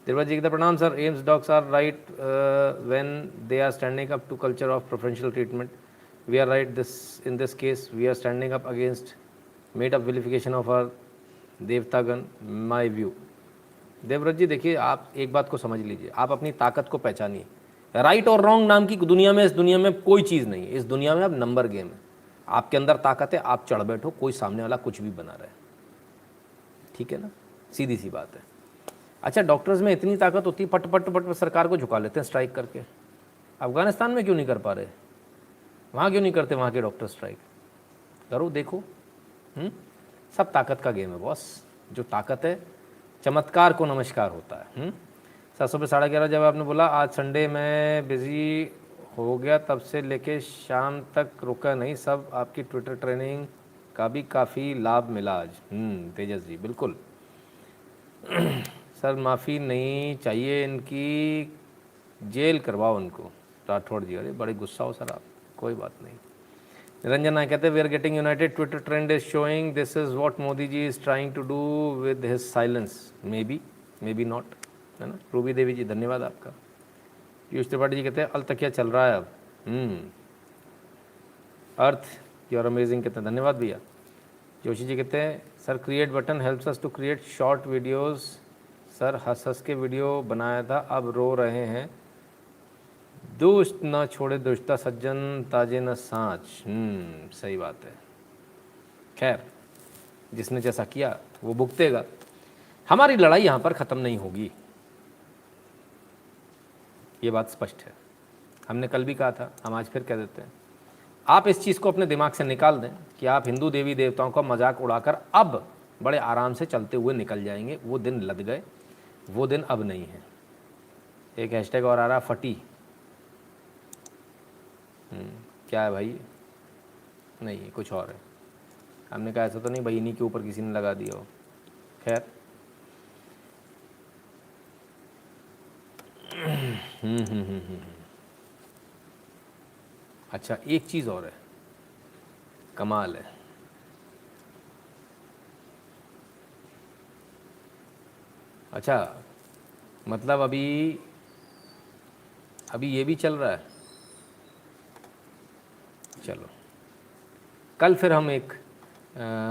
तिरुपति जी कहते प्रणाम sir, AIIMS docs are right when they are standing up to culture of professional treatment, we are right this in this case, we are standing up against made up vilification of are देवतागण, my view. Devvrat जी देखिए, आप एक बात को समझ लीजिए, आप अपनी ताकत को पहचानिए। राइट और रॉन्ग नाम की दुनिया में, इस दुनिया में कोई चीज़ नहीं है। इस दुनिया में अब नंबर गेम है। आपके अंदर ताकत है, आप चढ़ बैठो, कोई सामने वाला कुछ भी बना रहे, ठीक है ना, सीधी सी बात है। अच्छा, डॉक्टर्स में इतनी ताकत होती है, पट पट पट सरकार को झुका लेते हैं स्ट्राइक करके। अफगानिस्तान में क्यों नहीं कर पा रहे, वहाँ क्यों नहीं करते वहाँ के डॉक्टर स्ट्राइक? करो, देखो। सब ताकत का गेम है बॉस। जो ताकत है, चमत्कार को नमस्कार होता है। 711 जब आपने बोला आज संडे में बिजी हो गया, तब से लेके शाम तक रुका नहीं, सब आपकी ट्विटर ट्रेनिंग का भी काफ़ी लाभ मिला आज। तेजस जी बिल्कुल। सर माफ़ी नहीं चाहिए इनकी, जेल करवाओ उनको। राठौड़ जी, अरे बड़े गुस्सा हो सर आप, कोई बात नहीं। निरंजन नायक कहते we are getting united, Twitter trend is showing this is what Modi ji is trying to do with his silence, maybe not, है ना। रूबी देवी जी धन्यवाद आपका। पीयूष त्रिपाठी जी कहते हैं अल तकिया चल रहा है अब। अर्थ यू आर अमेजिंग कहते हैं, धन्यवाद भैया। जोशी जी कहते हैं sir create button helps us to create short videos, sir हंस हंस के वीडियो बनाया था, अब रो रहे हैं। दुष्ट न छोड़े दुष्टा सज्जन, ताजे न सांच। सही बात है। खैर, जिसने जैसा किया वो भुगतेगा। हमारी लड़ाई यहाँ पर ख़त्म नहीं होगी, ये बात स्पष्ट है। हमने कल भी कहा था, हम आज फिर कह देते हैं। आप इस चीज़ को अपने दिमाग से निकाल दें कि आप हिंदू देवी देवताओं का मजाक उड़ाकर अब बड़े आराम से चलते हुए निकल जाएंगे। वो दिन लद गए, वो दिन अब नहीं है। एक हैशटैग और आ रहा, फटी। क्या है भाई? नहीं, कुछ और है। हमने कहा ऐसा तो नहीं भाई इन्हीं के ऊपर किसी ने लगा दिया हो। खैर, अच्छा एक चीज़ और है, कमाल है। अच्छा मतलब अभी ये भी चल रहा है। चलो कल फिर हम एक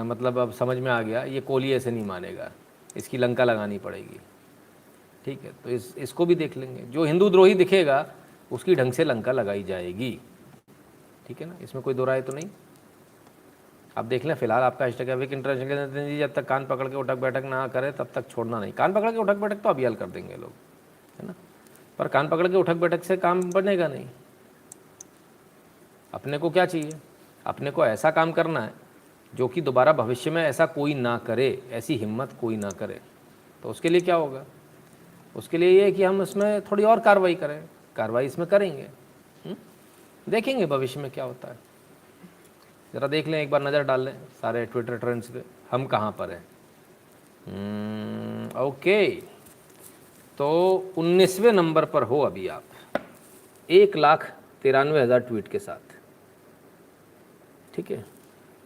मतलब अब समझ में आ गया, ये कोहली ऐसे नहीं मानेगा, इसकी लंका लगानी पड़ेगी। ठीक है, तो इसको भी देख लेंगे। जो हिंदू द्रोही दिखेगा उसकी ढंग से लंका लगाई जाएगी, ठीक है ना, इसमें कोई दो राय तो नहीं। आप देख लें, फिलहाल आपका हैशटैग है विक इंटरनेशनल जी, जब तक कान पकड़ के उठक बैठक ना करे तब तक छोड़ना नहीं। कान पकड़ के उठक बैठक तो अभी हल कर देंगे लोग, है ना, पर कान पकड़ के उठक बैठक से काम बनेगा नहीं। अपने को क्या चाहिए? अपने को ऐसा काम करना है जो कि दोबारा भविष्य में ऐसा कोई ना करे, ऐसी हिम्मत कोई ना करे। तो उसके लिए क्या होगा? उसके लिए ये है कि हम इसमें थोड़ी और कार्रवाई करें, कार्रवाई इसमें करेंगे, देखेंगे भविष्य में क्या होता है। ज़रा देख लें, एक बार नज़र डाल लें सारे ट्विटर ट्रेंड्स पे, हम कहाँ पर हैं। ओके, तो 19वें नंबर पर हो अभी आप, 1,93,000 ट्वीट के साथ, ठीक है।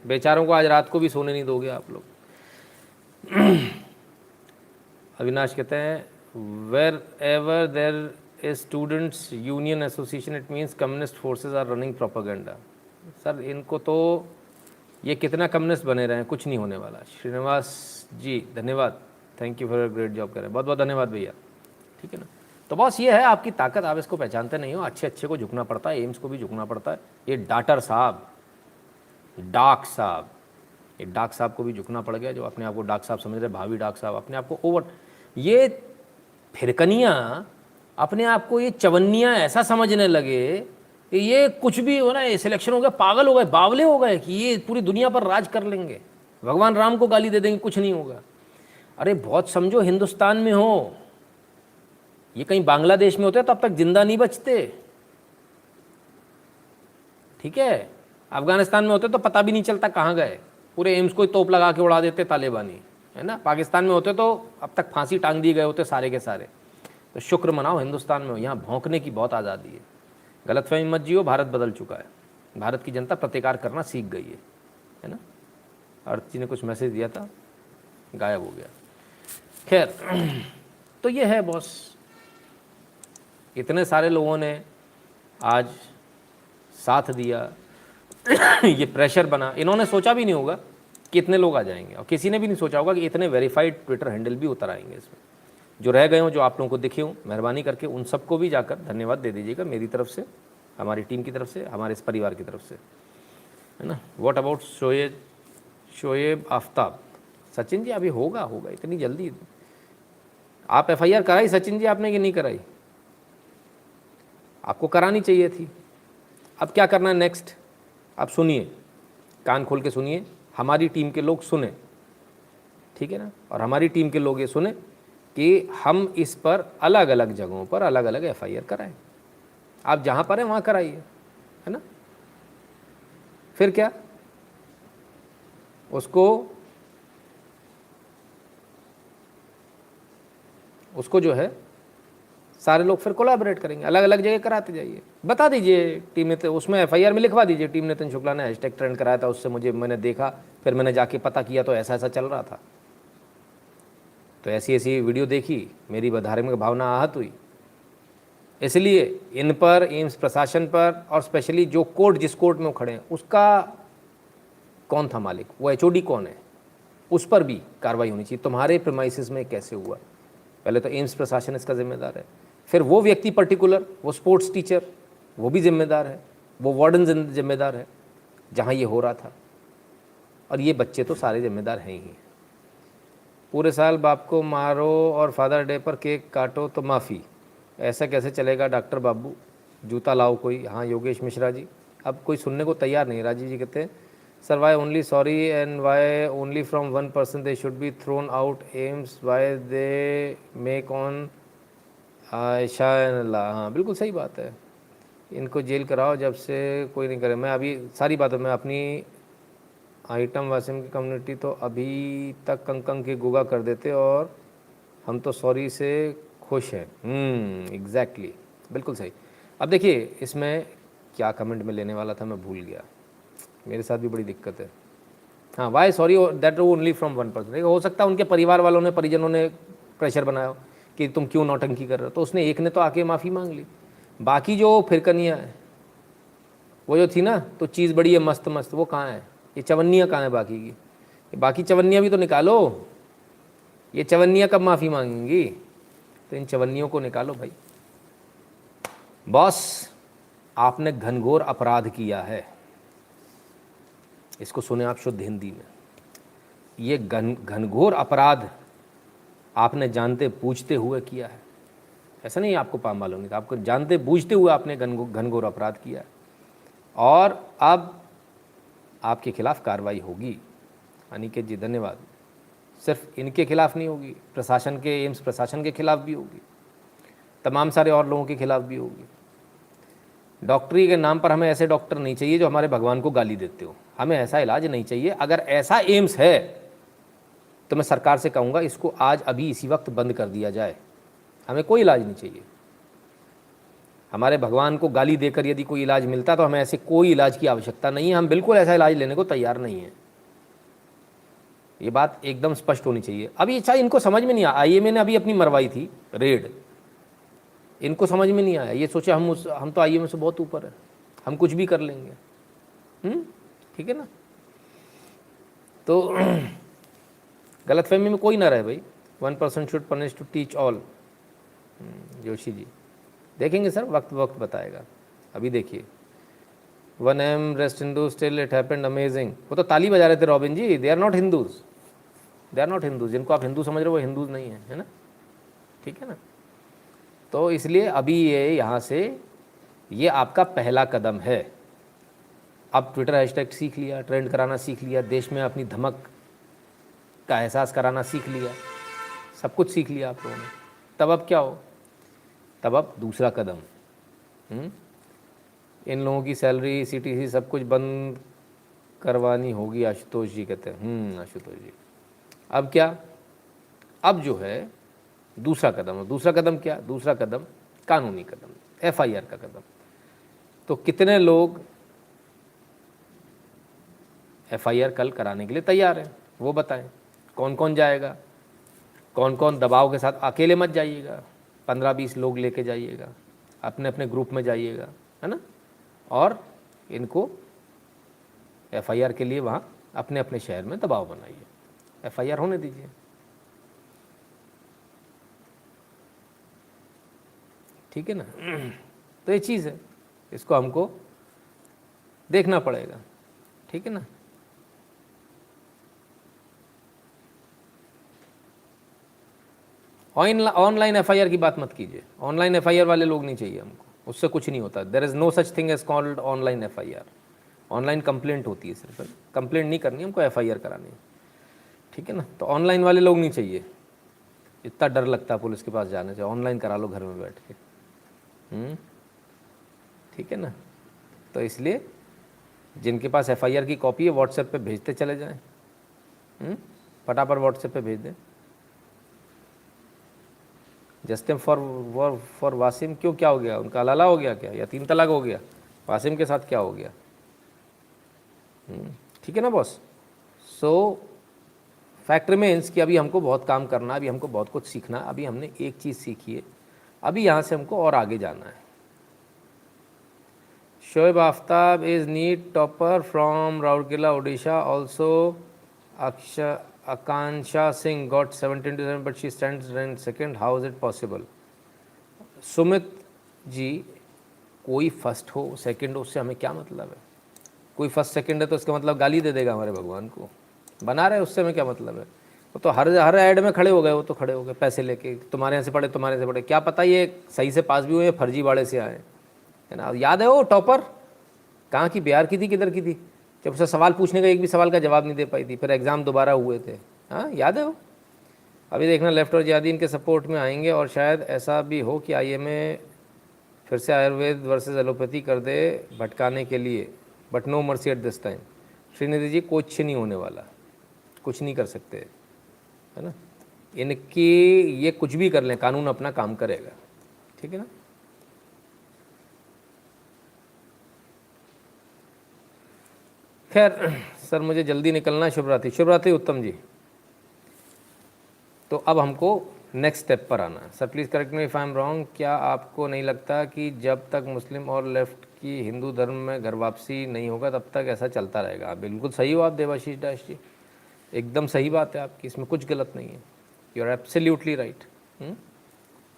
बेचारों को आज रात को भी सोने नहीं दोगे आप लोग। अविनाश कहते हैं wherever there is students union association it means communist forces are running propaganda. Sir इनको तो ये कितना कम्युनिस्ट बने रहे हैं, कुछ नहीं होने वाला। श्रीनिवास जी धन्यवाद, thank you for your great job करें, बहुत बहुत धन्यवाद भैया, ठीक है ना। तो बस ये है आपकी ताकत, आप इसको पहचानते नहीं हो। अच्छे अच्छे को झुकना पड़ता है, एम्स को भी झुकना पड़ता है। ये डाक्टर साहब, डाक साहब, ये डाक साहब को भी झुकना पड़ गया, जो अपने आप को डाक साहब समझ रहे, भावी डाक साहब, अपने आप को ओवर, ये फिरकनियाँ अपने आप को, ये चवन्नियाँ ऐसा समझने लगे कि ये कुछ भी हो ना, सिलेक्शन हो गया, पागल हो गए, बावले हो गए कि ये पूरी दुनिया पर राज कर लेंगे, भगवान राम को गाली दे देंगे, कुछ नहीं होगा। अरे बहुत समझो, हिंदुस्तान में हो, ये कहीं बांग्लादेश में होते तो अब तक जिंदा नहीं बचते, ठीक है। अफगानिस्तान में होते तो पता भी नहीं चलता कहाँ गए, पूरे एम्स को ही तोप लगा के उड़ा देते तालिबानी, है ना। पाकिस्तान में होते तो अब तक फांसी टांग दिए गए होते सारे के सारे। तो शुक्र मनाओ हिंदुस्तान में हो, यहाँ भौंकने की बहुत आज़ादी है। गलतफहमी मत जियो, भारत बदल चुका है, भारत की जनता प्रतिकार करना सीख गई है ना। अर्थ जी ने कुछ मैसेज दिया था, गायब हो गया। खैर, तो ये है बॉस, इतने सारे लोगों ने आज साथ दिया, ये प्रेशर बना। इन्होंने सोचा भी नहीं होगा कि इतने लोग आ जाएंगे, और किसी ने भी नहीं सोचा होगा कि इतने वेरीफाइड ट्विटर हैंडल भी उतर आएंगे इसमें। जो रह गए हों, जो आप लोगों को दिखे हों, मेहरबानी करके उन सबको भी जाकर धन्यवाद दे दीजिएगा मेरी तरफ से, हमारी टीम की तरफ से, हमारे इस परिवार की तरफ से, है ना। What about Shoaib Aftab? सचिन जी अभी होगा इतनी जल्दी? आप एफआईआर कराई सचिन जी आपने कि नहीं कराई? आपको करानी चाहिए थी। अब क्या करना है नेक्स्ट? अब सुनिए, कान खोल के सुनिए, हमारी टीम के लोग सुने, ठीक है ना, और हमारी टीम के लोग ये सुने कि हम इस पर अलग अलग जगहों पर अलग अलग एफआईआर कराएं। आप जहाँ पर हैं वहाँ कराइए, है ना। फिर क्या, उसको जो है सारे लोग फिर कोलैबोरेट करेंगे, अलग अलग जगह कराते जाइए। बता दीजिए टीम ने, उसमें एफआईआर में लिखवा दीजिए टीम नितिन शुक्ला ने हैशटैग ट्रेंड कराया था, उससे मैंने देखा, फिर मैंने जाके पता किया तो ऐसा ऐसा चल रहा था, तो ऐसी ऐसी वीडियो देखी, मेरी धार्मिक भावना आहत हुई। इसलिए इन पर, एम्स प्रशासन पर, और स्पेशली जो कोर्ट, जिस कोर्ट में वो खड़े हैं उसका कौन था मालिक, वो एचओडी कौन है, उस पर भी कार्रवाई होनी चाहिए। तुम्हारे प्रेमाइसिस में कैसे हुआ? पहले तो एम्स प्रशासन इसका जिम्मेदार है, फिर वो व्यक्ति पर्टिकुलर, वो स्पोर्ट्स टीचर, वो भी जिम्मेदार है, वो वार्डन जिम्मेदार है जहाँ ये हो रहा था, और ये बच्चे तो सारे जिम्मेदार हैं ही। पूरे साल बाप को मारो और फादर डे पर केक काटो तो माफ़ी, ऐसा कैसे चलेगा डॉक्टर बाबू? जूता लाओ कोई। हाँ योगेश मिश्रा जी, अब कोई सुनने को तैयार नहीं। राजीव जी कहते हैं sir why only sorry and why only from 1% they should be thrown out AIIMS, why they make on Ayesha. हाँ बिल्कुल सही बात है, इनको जेल कराओ जब से कोई नहीं करे। मैं अभी सारी बातों में अपनी आइटम वासिम की कम्युनिटी तो अभी तक कंकंग के गुगा कर देते, और हम तो सॉरी से खुश हैं। एग्जैक्टली, बिल्कुल सही। अब देखिए इसमें क्या कमेंट में लेने वाला था मैं भूल गया, मेरे साथ भी बड़ी दिक्कत है। हाँ, why sorry that only from 1%। हो सकता है उनके परिवार वालों ने, परिजनों ने प्रेशर बनाया कि तुम क्यों नौटंकी कर रहे हो, तो उसने एक ने तो आके माफ़ी मांग ली। बाकी जो फिरकनियाँ है, वो जो थी ना, तो चीज़ बड़ी है मस्त मस्त, वो कहाँ है? ये चवन्नियाँ कहाँ है बाकी की? ये बाकी चवन्नियाँ भी तो निकालो, ये चवन्नियाँ कब माफ़ी मांगेंगी? तो इन चवन्नियों को निकालो भाई। बॉस, आपने घनघोर अपराध किया है, इसको सुने आप शुद्ध हिंदी में। ये घनघोर अपराध आपने जानते बूझते हुए किया है। ऐसा नहीं आपको मालूम नहीं था, आपको जानते बूझते हुए आपने घनघोर अपराध किया है, और अब आपके खिलाफ कार्रवाई होगी। अनिकेत जी धन्यवाद। सिर्फ इनके खिलाफ नहीं होगी, प्रशासन के, एम्स प्रशासन के खिलाफ भी होगी, तमाम सारे और लोगों के खिलाफ भी होगी। डॉक्टरी के नाम पर हमें ऐसे डॉक्टर नहीं चाहिए जो हमारे भगवान को गाली देते हो, हमें ऐसा इलाज नहीं चाहिए। अगर ऐसा एम्स है तो मैं सरकार से कहूँगा इसको आज अभी इसी वक्त बंद कर दिया जाए। हमें कोई इलाज नहीं चाहिए। हमारे भगवान को गाली देकर यदि कोई इलाज मिलता तो हमें ऐसे कोई इलाज की आवश्यकता नहीं है, हम बिल्कुल ऐसा इलाज लेने को तैयार नहीं है। ये बात एकदम स्पष्ट होनी चाहिए। अभी अच्छा इनको समझ में नहीं आया, आईएमए ने अभी अपनी मरवाई थी रेड, इनको समझ में नहीं आया, ये सोचे हम तो आईएमए से बहुत ऊपर है, हम कुछ भी कर लेंगे। ठीक है ना। तो गलतफहमी में कोई ना रहे भाई, 1% should punish to teach all. Joshi ji देखेंगे सर, वक्त बताएगा। अभी देखिए 1M rest Hindu still it happened amazing, वो तो ताली बजा रहे थे Robin ji. They are not Hindus, they are not Hindus. जिनको आप हिंदू समझ रहे हो वो हिंदूज नहीं है ना, ठीक है ना। तो इसलिए अभी ये यहाँ से, ये आपका पहला कदम है। अब ट्विटर हैशटैग सीख लिया, ट्रेंड कराना सीख लिया, देश में अपनी धमक का एहसास कराना सीख लिया, सब कुछ सीख लिया आप लोगों ने। तब अब क्या हो, तब अब दूसरा कदम, इन लोगों की सैलरी CTC सब कुछ बंद करवानी होगी, आशुतोष जी कहते हैं। आशुतोष जी, अब क्या, अब जो है दूसरा कदम है। दूसरा कदम क्या, दूसरा कदम कानूनी कदम, FIR का कदम। तो कितने लोग FIR कल कराने के लिए तैयार हैं, वो बताएं। कौन कौन जाएगा, कौन कौन दबाव के साथ, अकेले मत जाइएगा, 15-20 लोग लेके जाइएगा, अपने अपने ग्रुप में जाइएगा, है ना, और इनको FIR के लिए वहाँ अपने अपने शहर में दबाव बनाइए, FIR होने दीजिए। ठीक है ना। तो ये चीज़ है, इसको हमको देखना पड़ेगा। ठीक है ना। ऑनलाइन FIR की बात मत कीजिए, ऑनलाइन FIR वाले लोग नहीं चाहिए हमको, उससे कुछ नहीं होता। There is no such thing as called online FIR। Online complaint होती है, सिर्फ कंप्लेंट नहीं करनी हमको, FIR करानी है। ठीक है ना। तो ऑनलाइन वाले लोग नहीं चाहिए, इतना डर लगता है पुलिस के पास जाने से, ऑनलाइन करा लो घर में बैठ के। ठीक है ना। तो इसलिए जिनके पास FIR की कॉपी है व्हाट्सएप पे भेजते चले जाएं, फटाफट व्हाट्सएप पे भेज दें। जस्टिम फॉर वासिम, क्यों, क्या हो गया, उनका अलाला हो गया क्या, या 3 तलाक हो गया, वासिम के साथ क्या हो गया। ठीक है ना बॉस। सो फैक्ट रिमेन्स कि अभी हमको बहुत काम करना है, अभी हमको बहुत कुछ सीखना है। अभी हमने एक चीज़ सीखी है, अभी यहाँ से हमको और आगे जाना है। Shoaib Aftab is NEET topper from Rourkela Odisha, also Akanksha Singh got 17 but she stands rank second, how is it possible. Sumit ji, कोई फर्स्ट हो सेकंड हो उससे हमें क्या मतलब है। कोई फर्स्ट सेकंड है तो इसका मतलब गाली दे देगा हमारे भगवान को, बना रहे उससे हमें क्या मतलब है। वो तो हर ऐड में खड़े हो गए, वो तो खड़े हो गए पैसे लेके, तुम्हारे यहाँ से पढ़े, तुम्हारे से पढ़े, क्या पता ये सही से पास भी हुए, फर्जी वाड़े से आए, है ना। याद है वो टॉपर कहाँ की, बिहार की थी, किधर की थी, जब उससे सवाल पूछने का एक भी सवाल का जवाब नहीं दे पाई थी, फिर एग्ज़ाम दोबारा हुए थे। हाँ याद है वो। अभी देखना लेफ्ट और जिहादी इनके सपोर्ट में आएंगे, और शायद ऐसा भी हो कि IMA फिर से आयुर्वेद वर्सेस एलोपैथी कर दे भटकाने के लिए, but no mercy at this time. Shrinidhi ji, कुछ नहीं होने वाला, कुछ नहीं कर सकते, है ना। इनकी ये कुछ भी कर लें, कानून अपना काम करेगा। ठीक है ना। खैर सर मुझे जल्दी निकलना है, शुभ रात्रि। शुभ रात्रि उत्तम जी। तो अब हमको नेक्स्ट स्टेप पर आना है। Sir please correct me if I am wrong, क्या आपको नहीं लगता कि जब तक मुस्लिम और लेफ्ट की हिंदू धर्म में घर वापसी नहीं होगा तब तक ऐसा चलता रहेगा। बिल्कुल सही हो आप देवाशीष दास जी, एकदम सही बात है आपकी, इसमें कुछ गलत नहीं है, यू आर एब्सोल्युटली राइट।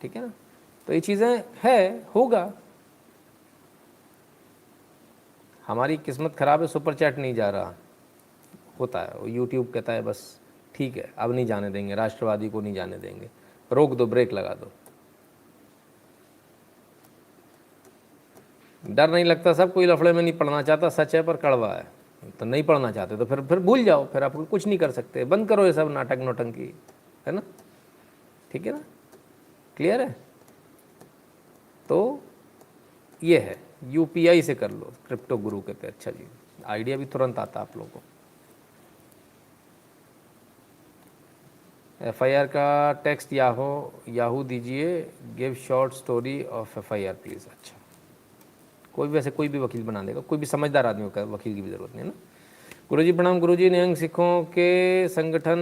ठीक है ना। तो ये चीज़ें है, होगा। हमारी किस्मत ख़राब है, सुपर चैट नहीं जा रहा, होता है, वो यूट्यूब कहता है बस ठीक है अब नहीं जाने देंगे, राष्ट्रवादी को नहीं जाने देंगे, रोक दो, ब्रेक लगा दो। डर नहीं लगता, सब कोई लफड़े में नहीं पढ़ना चाहता, सच है पर कड़वा है, तो नहीं पढ़ना चाहते तो फिर भूल जाओ, फिर आप कुछ नहीं कर सकते, बंद करो ये सब नाटक नौटंकी, है ना। ठीक है ना, क्लियर है। तो ये है, UPI से कर लो, क्रिप्टो गुरु कहते हैं। अच्छा जी, आइडिया भी तुरंत आता आप लोगों को। FIR का टेक्स्ट याहू दीजिए, give short story of FIR please. अच्छा, कोई भी, वैसे कोई भी वकील बना देगा, कोई भी समझदार आदमी का वकील की भी ज़रूरत नहीं है ना। गुरुजी प्रणाम। गुरुजी, निहंग सिखों के संगठन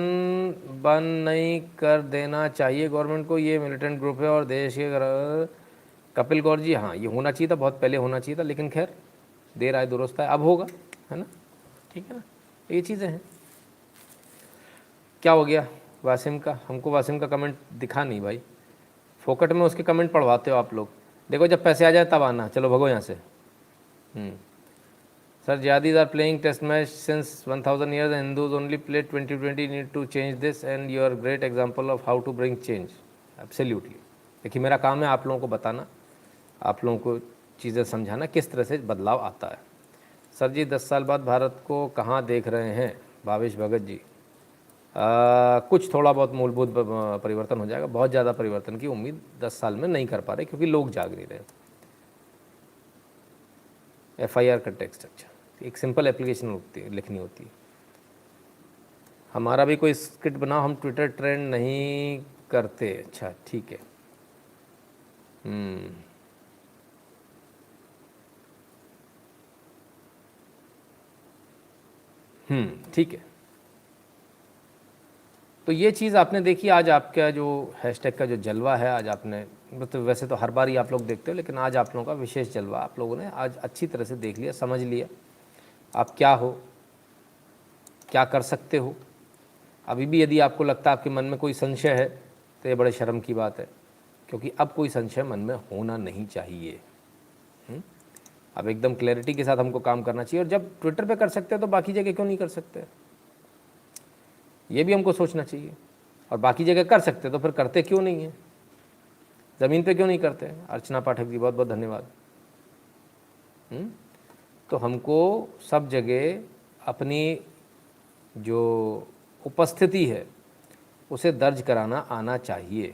बंद नहीं कर देना चाहिए गवर्नमेंट को, ये मिलिटेंट ग्रुप है और देश के। कपिल गौर जी, हाँ ये होना चाहिए था, बहुत पहले होना चाहिए था, लेकिन खैर देर आए दुरुस्त है, अब होगा, है ना। ठीक है ना, ये चीज़ें हैं। क्या हो गया वासिम का, हमको वासिम का कमेंट दिखा नहीं भाई, फोकट में उसके कमेंट पढ़वाते हो आप लोग। देखो जब पैसे आ जाए तब आना, चलो भगो यहाँ से। Sir jihadis are playing test match since 1000 years, Hindus only play 2020, need to change this and you are great example of how to bring change. Absolutely. देखिए मेरा काम है आप लोगों को बताना, आप लोगों को चीज़ें समझाना, किस तरह से बदलाव आता है। सर जी 10 साल बाद भारत को कहाँ देख रहे हैं, भावेश भगत जी। कुछ थोड़ा बहुत मूलभूत परिवर्तन हो जाएगा, बहुत ज़्यादा परिवर्तन की उम्मीद 10 साल में नहीं कर पा रहे क्योंकि लोग जाग नहीं रहे। FIR का टेक्स्ट, अच्छा, एक सिंपल एप्लीकेशन लिखनी होती है। हमारा भी कोई स्क्रिप्ट बनाओ, हम ट्विटर ट्रेंड नहीं करते। अच्छा ठीक है। ठीक है। तो ये चीज़ आपने देखी आज, आपका जो हैशटैग का जो जलवा है आज आपने, तो वैसे तो हर बार ही आप लोग देखते हो, लेकिन आज आप लोगों का विशेष जलवा आप लोगों ने आज अच्छी तरह से देख लिया, समझ लिया आप क्या हो, क्या कर सकते हो। अभी भी यदि आपको लगता है आपके मन में कोई संशय है तो ये बड़े शर्म की बात है, क्योंकि अब कोई संशय मन में होना नहीं चाहिए। अब एकदम क्लैरिटी के साथ हमको काम करना चाहिए, और जब ट्विटर पे कर सकते हैं तो बाकी जगह क्यों नहीं कर सकते, ये भी हमको सोचना चाहिए। और बाकी जगह कर सकते तो फिर करते क्यों नहीं है, ज़मीन पे क्यों नहीं करते। अर्चना पाठक जी बहुत बहुत धन्यवाद। तो हमको सब जगह अपनी जो उपस्थिति है उसे दर्ज कराना आना चाहिए,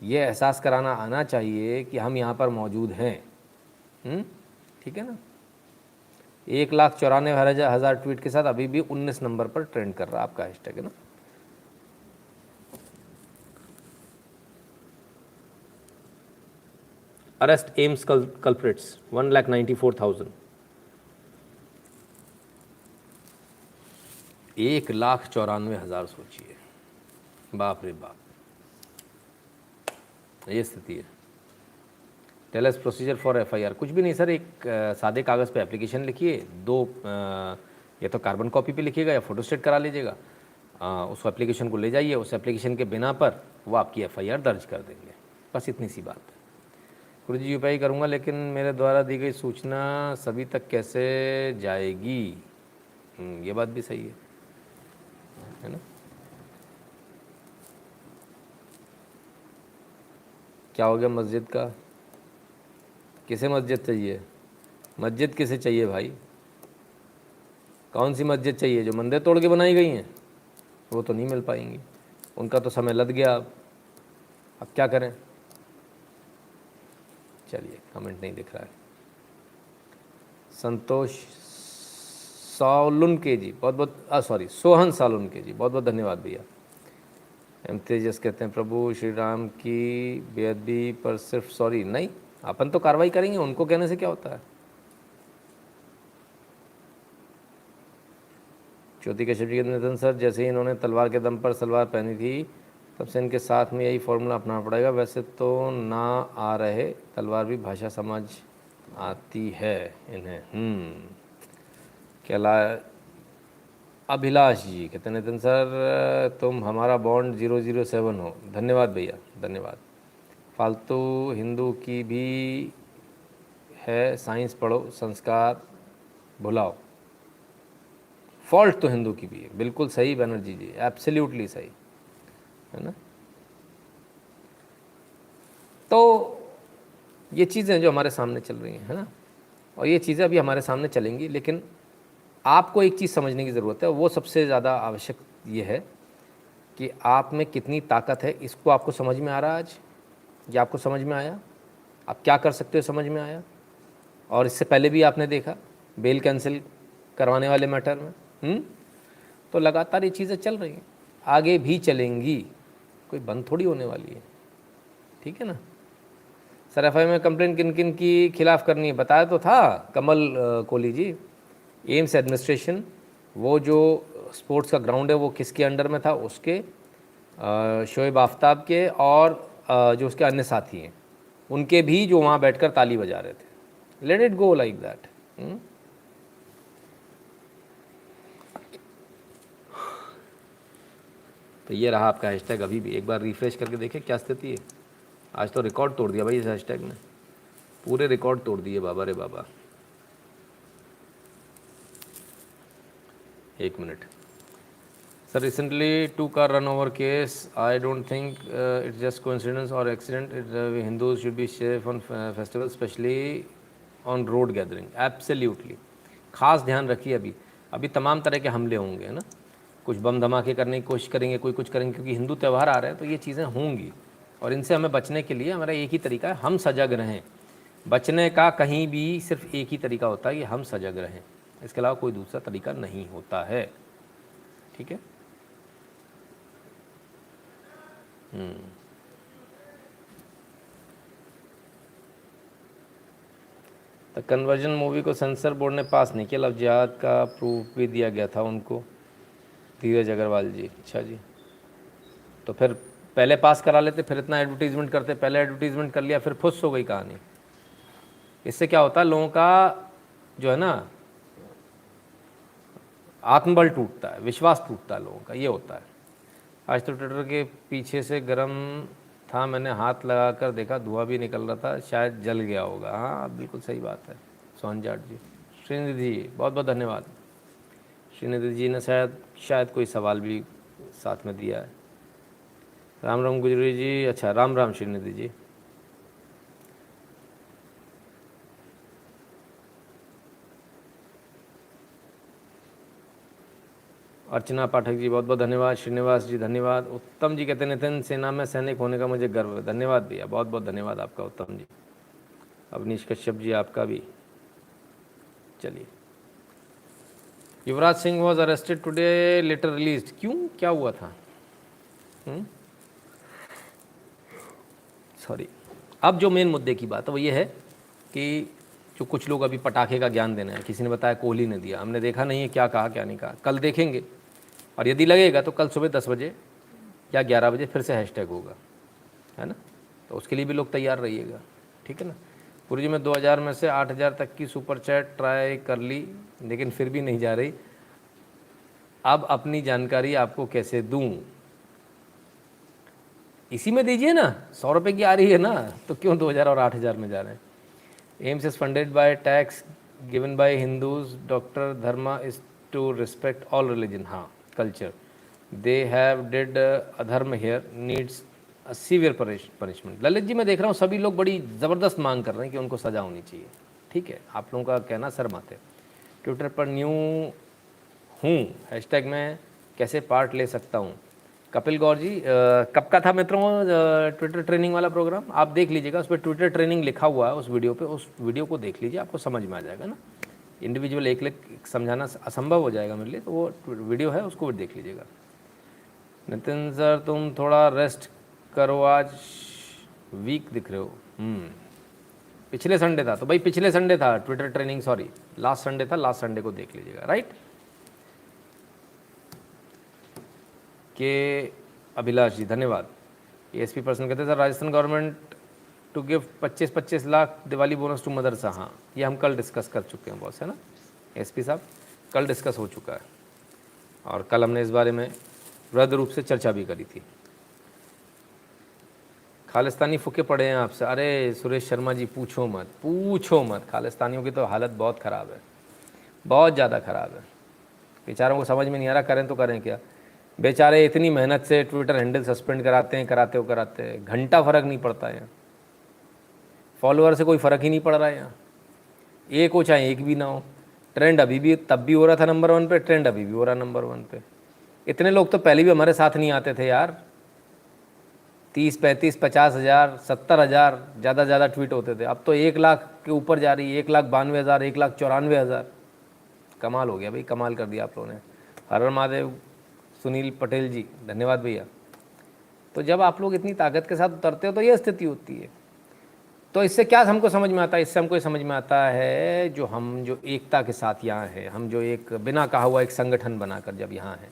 ये एहसास कराना आना चाहिए कि हम यहाँ पर मौजूद हैं। ठीक है ना। 1,94,000 ट्वीट के साथ अभी भी 19 नंबर पर ट्रेंड कर रहा आपका हैशटैग, है ना। Arrest AIIMS culprits 1,94,000। 1,94,000 सोचिए, बाप रे बाप, ये स्थिति है। Tell us procedure for FIR। कुछ भी नहीं सर, एक सादे कागज़ पे एप्लीकेशन लिखिए, या तो कार्बन कॉपी पे लिखिएगा या फोटोस्टेट करा लीजिएगा, उस एप्लीकेशन को ले जाइए, उस एप्लीकेशन के बिना पर वो आपकी FIR दर्ज कर देंगे, बस इतनी सी बात है। गुरु जी UPI करूँगा, लेकिन मेरे द्वारा दी गई सूचना सभी तक कैसे जाएगी। ये बात भी सही है ना। क्या हो गया मस्जिद का, किसे मस्जिद चाहिए, मस्जिद किसे चाहिए भाई, कौन सी मस्जिद चाहिए, जो मंदिर तोड़ के बनाई गई हैं वो तो नहीं मिल पाएंगी, उनका तो समय लद गया। अब क्या करें। चलिए, कमेंट नहीं दिख रहा है। संतोष सालुनके जी बहुत बहुत, सॉरी सोहन सालुनके जी बहुत बहुत धन्यवाद भैया। एम तेजस कहते हैं प्रभु श्री राम की बेअदबी पर सिर्फ सॉरी नहीं, अपन तो कार्रवाई करेंगे, उनको कहने से क्या होता है। ज्योति कश्यप जी के निधन सर, जैसे ही इन्होंने तलवार के दम पर सलवार पहनी थी तब से इनके साथ में यही फॉर्मूला अपनाना पड़ेगा। वैसे तो ना आ रहे तलवार भी भाषा समझ आती है इन्हें। कैला अभिलाष जी कहते हैं नितिन सर तुम हमारा बॉन्ड 007 हो। धन्यवाद भैया, धन्यवाद। फालतू हिंदू की भी है, साइंस पढ़ो, संस्कार भुलाओ। फॉल्ट तो हिंदू की भी है, बिल्कुल सही बनर्जी जी, एब्सोल्युटली सही, है ना। तो ये चीज़ें जो हमारे सामने चल रही हैं, है ना, और ये चीज़ें अभी हमारे सामने चलेंगी, लेकिन आपको एक चीज़ समझने की ज़रूरत है, वो सबसे ज़्यादा आवश्यक ये है कि आप में कितनी ताकत है। इसको आपको समझ में आ रहा है आज, ये आपको समझ में आया, आप क्या कर सकते हो समझ में आया। और इससे पहले भी आपने देखा बेल कैंसिल करवाने वाले मैटर में। तो लगातार ये चीज़ें चल रही हैं, आगे भी चलेंगी, कोई बंद थोड़ी होने वाली है, ठीक है ना। सर FIR में कंप्लेंट किन किन की खिलाफ करनी है, बताया तो था कमल कोहली जी। एम्स एडमिनिस्ट्रेशन, वो जो स्पोर्ट्स का ग्राउंड है वो किसके अंडर में था, उसके, शोएब आफ्ताब के, और जो उसके अन्य साथी हैं उनके भी, जो वहाँ बैठकर ताली बजा रहे थे। Let it go like that. तो ये रहा आपका हैशटैग। अभी भी एक बार रिफ्रेश करके देखें क्या स्थिति है। आज तो रिकॉर्ड तोड़ दिया भाई इस हैशटैग ने, पूरे रिकॉर्ड तोड़ दिए बाबा रे बाबा। एक minute sir, recently 2 car run over case, I don't think it's just coincidence और accident, Hindus should be safe on festival specially on road gathering. Absolutely, खास ध्यान रखिए, अभी तमाम तरह के हमले होंगे, है ना। कुछ बम धमाके करने की कोशिश करेंगे, कोई कुछ करेंगे, क्योंकि हिंदू त्यौहार आ रहे हैं तो ये चीज़ें होंगी। और इनसे हमें बचने के लिए हमारा एक ही तरीका है, हम सजग रहें। बचने का कहीं भी सिर्फ एक ही तरीका होता है कि हम सजग रहें, इसके अलावा कोई दूसरा तरीका नहीं होता है। ठीक है। द कन्वर्जन मूवी को सेंसर बोर्ड ने पास नहीं किया, लव जिहाद का प्रूफ भी दिया गया था उनको, धीरज अग्रवाल जी। अच्छा जी, तो फिर पहले पास करा लेते, फिर इतना एडवर्टीजमेंट करते, पहले एडवर्टीजमेंट कर लिया फिर फुस हो गई कहानी। इससे क्या होता है, लोगों का जो है ना आत्मबल टूटता है, विश्वास टूटता है लोगों का, ये होता है। आज तो ट्विटर के पीछे से गर्म था, मैंने हाथ लगाकर देखा धुआं भी निकल रहा था, शायद जल गया होगा। हाँ बिल्कुल सही बात है सोहन जाट जी। श्रीनिधि जी बहुत बहुत धन्यवाद। श्रीनिधि जी ने शायद कोई सवाल भी साथ में दिया है। राम राम गुजरी जी, अच्छा राम राम श्रीनिधि जी। अर्चना पाठक जी बहुत बहुत धन्यवाद। श्रीनिवास जी धन्यवाद। उत्तम जी कहते हैं नितिन, सेना में सैनिक होने का मुझे गर्व है। धन्यवाद भैया, बहुत बहुत धन्यवाद आपका उत्तम जी। अवनीश कश्यप जी आपका भी। चलिए, Yuvraj Singh was arrested today, later released. क्यों, क्या हुआ था? सॉरी। अब जो मेन मुद्दे की बात है वो ये है कि जो कुछ लोग अभी पटाखे का ज्ञान देना है, किसी ने बताया कोहली ने दिया, हमने देखा नहीं है क्या कहा क्या नहीं कहा, कल देखेंगे। और यदि लगेगा तो कल सुबह 10 बजे या 11 बजे फिर से हैशटैग होगा, है ना, तो उसके लिए भी लोग तैयार रहिएगा। ठीक है ना। पूरी जी, मैं 2000 में से 8000 तक की सुपर चैट ट्राई कर ली लेकिन फिर भी नहीं जा रही, अब अपनी जानकारी आपको कैसे दूं? इसी में दीजिए ना, 100 रुपये की आ रही है ना, तो क्यों 2000 और 8000 में जा रहे हैं? AIIMS is funded by tax given by Hindus, doctor dharma is to respect all religion. हाँ, culture they have did adharma here needs a severe punishment. Lalit ji, मैं देख रहा हूँ सभी लोग बड़ी ज़बरदस्त मांग कर रहे हैं कि उनको सज़ा होनी चाहिए। ठीक है, आप लोगों का कहना सर माथे। ट्विटर पर न्यू हूँ, हैशटैग में कैसे पार्ट ले सकता हूँ? कपिल गौर जी, कब का था मित्रों ट्विटर ट्रेनिंग वाला प्रोग्राम? आप देख लीजिएगा, उस पर ट्विटर ट्रेनिंग लिखा हुआ है उस वीडियो पे, उस वीडियो को देख लीजिए, आपको समझ में आ जाएगा ना। इंडिविजुअल एक समझाना असंभव हो जाएगा मेरे लिए, तो वो वीडियो है उसको भी देख लीजिएगा। नितिन सर तुम थोड़ा रेस्ट करो, आज वीक दिख रहे हो। पिछले संडे था, तो भाई पिछले संडे था Twitter training, sorry last Sunday था, लास्ट संडे को देख लीजिएगा। राइट। के अभिलाष जी धन्यवाद। एएसपी पर्सन कहते हैं sir Rajasthan government to give 25-25 lakh Diwali bonus to madrasa. हाँ, ये हम कल डिस्कस कर चुके हैं बॉस, है ना एसपी साहब, कल डिस्कस हो चुका है और कल हमने इस बारे में वृहद रूप से चर्चा भी करी थी। खालिस्तानी फुके पड़े हैं आपसे। अरे सुरेश शर्मा जी पूछो मत, पूछो मत, खालिस्तानियों की तो हालत बहुत ख़राब है, बहुत ज़्यादा ख़राब है। बेचारों को समझ में नहीं आ रहा करें तो करें क्या। बेचारे इतनी मेहनत से ट्विटर हैंडल सस्पेंड कराते हैं, कराते हैं, घंटा फ़र्क नहीं पड़ता है। फॉलोअर से कोई फ़र्क ही नहीं पड़ रहा है यहाँ, एक हो चाहे एक भी ना हो। ट्रेंड अभी भी तब भी हो रहा था नंबर 1 पे, ट्रेंड अभी भी हो रहा नंबर 1 पे। इतने लोग तो पहले भी हमारे साथ नहीं आते थे यार, 30-35, 50,000, 70,000 ज़्यादा ट्वीट होते थे, अब तो 1 लाख के ऊपर जा रही है, 1,92,000, 1,94,000। कमाल हो गया भाई, कमाल कर दिया आप लोगों ने। हर हर महादेव सुनील पटेल जी धन्यवाद भैया। तो जब आप लोग इतनी ताकत के साथ उतरते हो तो ये स्थिति होती है। तो इससे क्या हमको समझ में आता है? इससे हमको समझ में आता है जो एकता के साथ यहाँ है, हम जो एक बिना कहा हुआ एक संगठन बनाकर जब यहाँ हैं,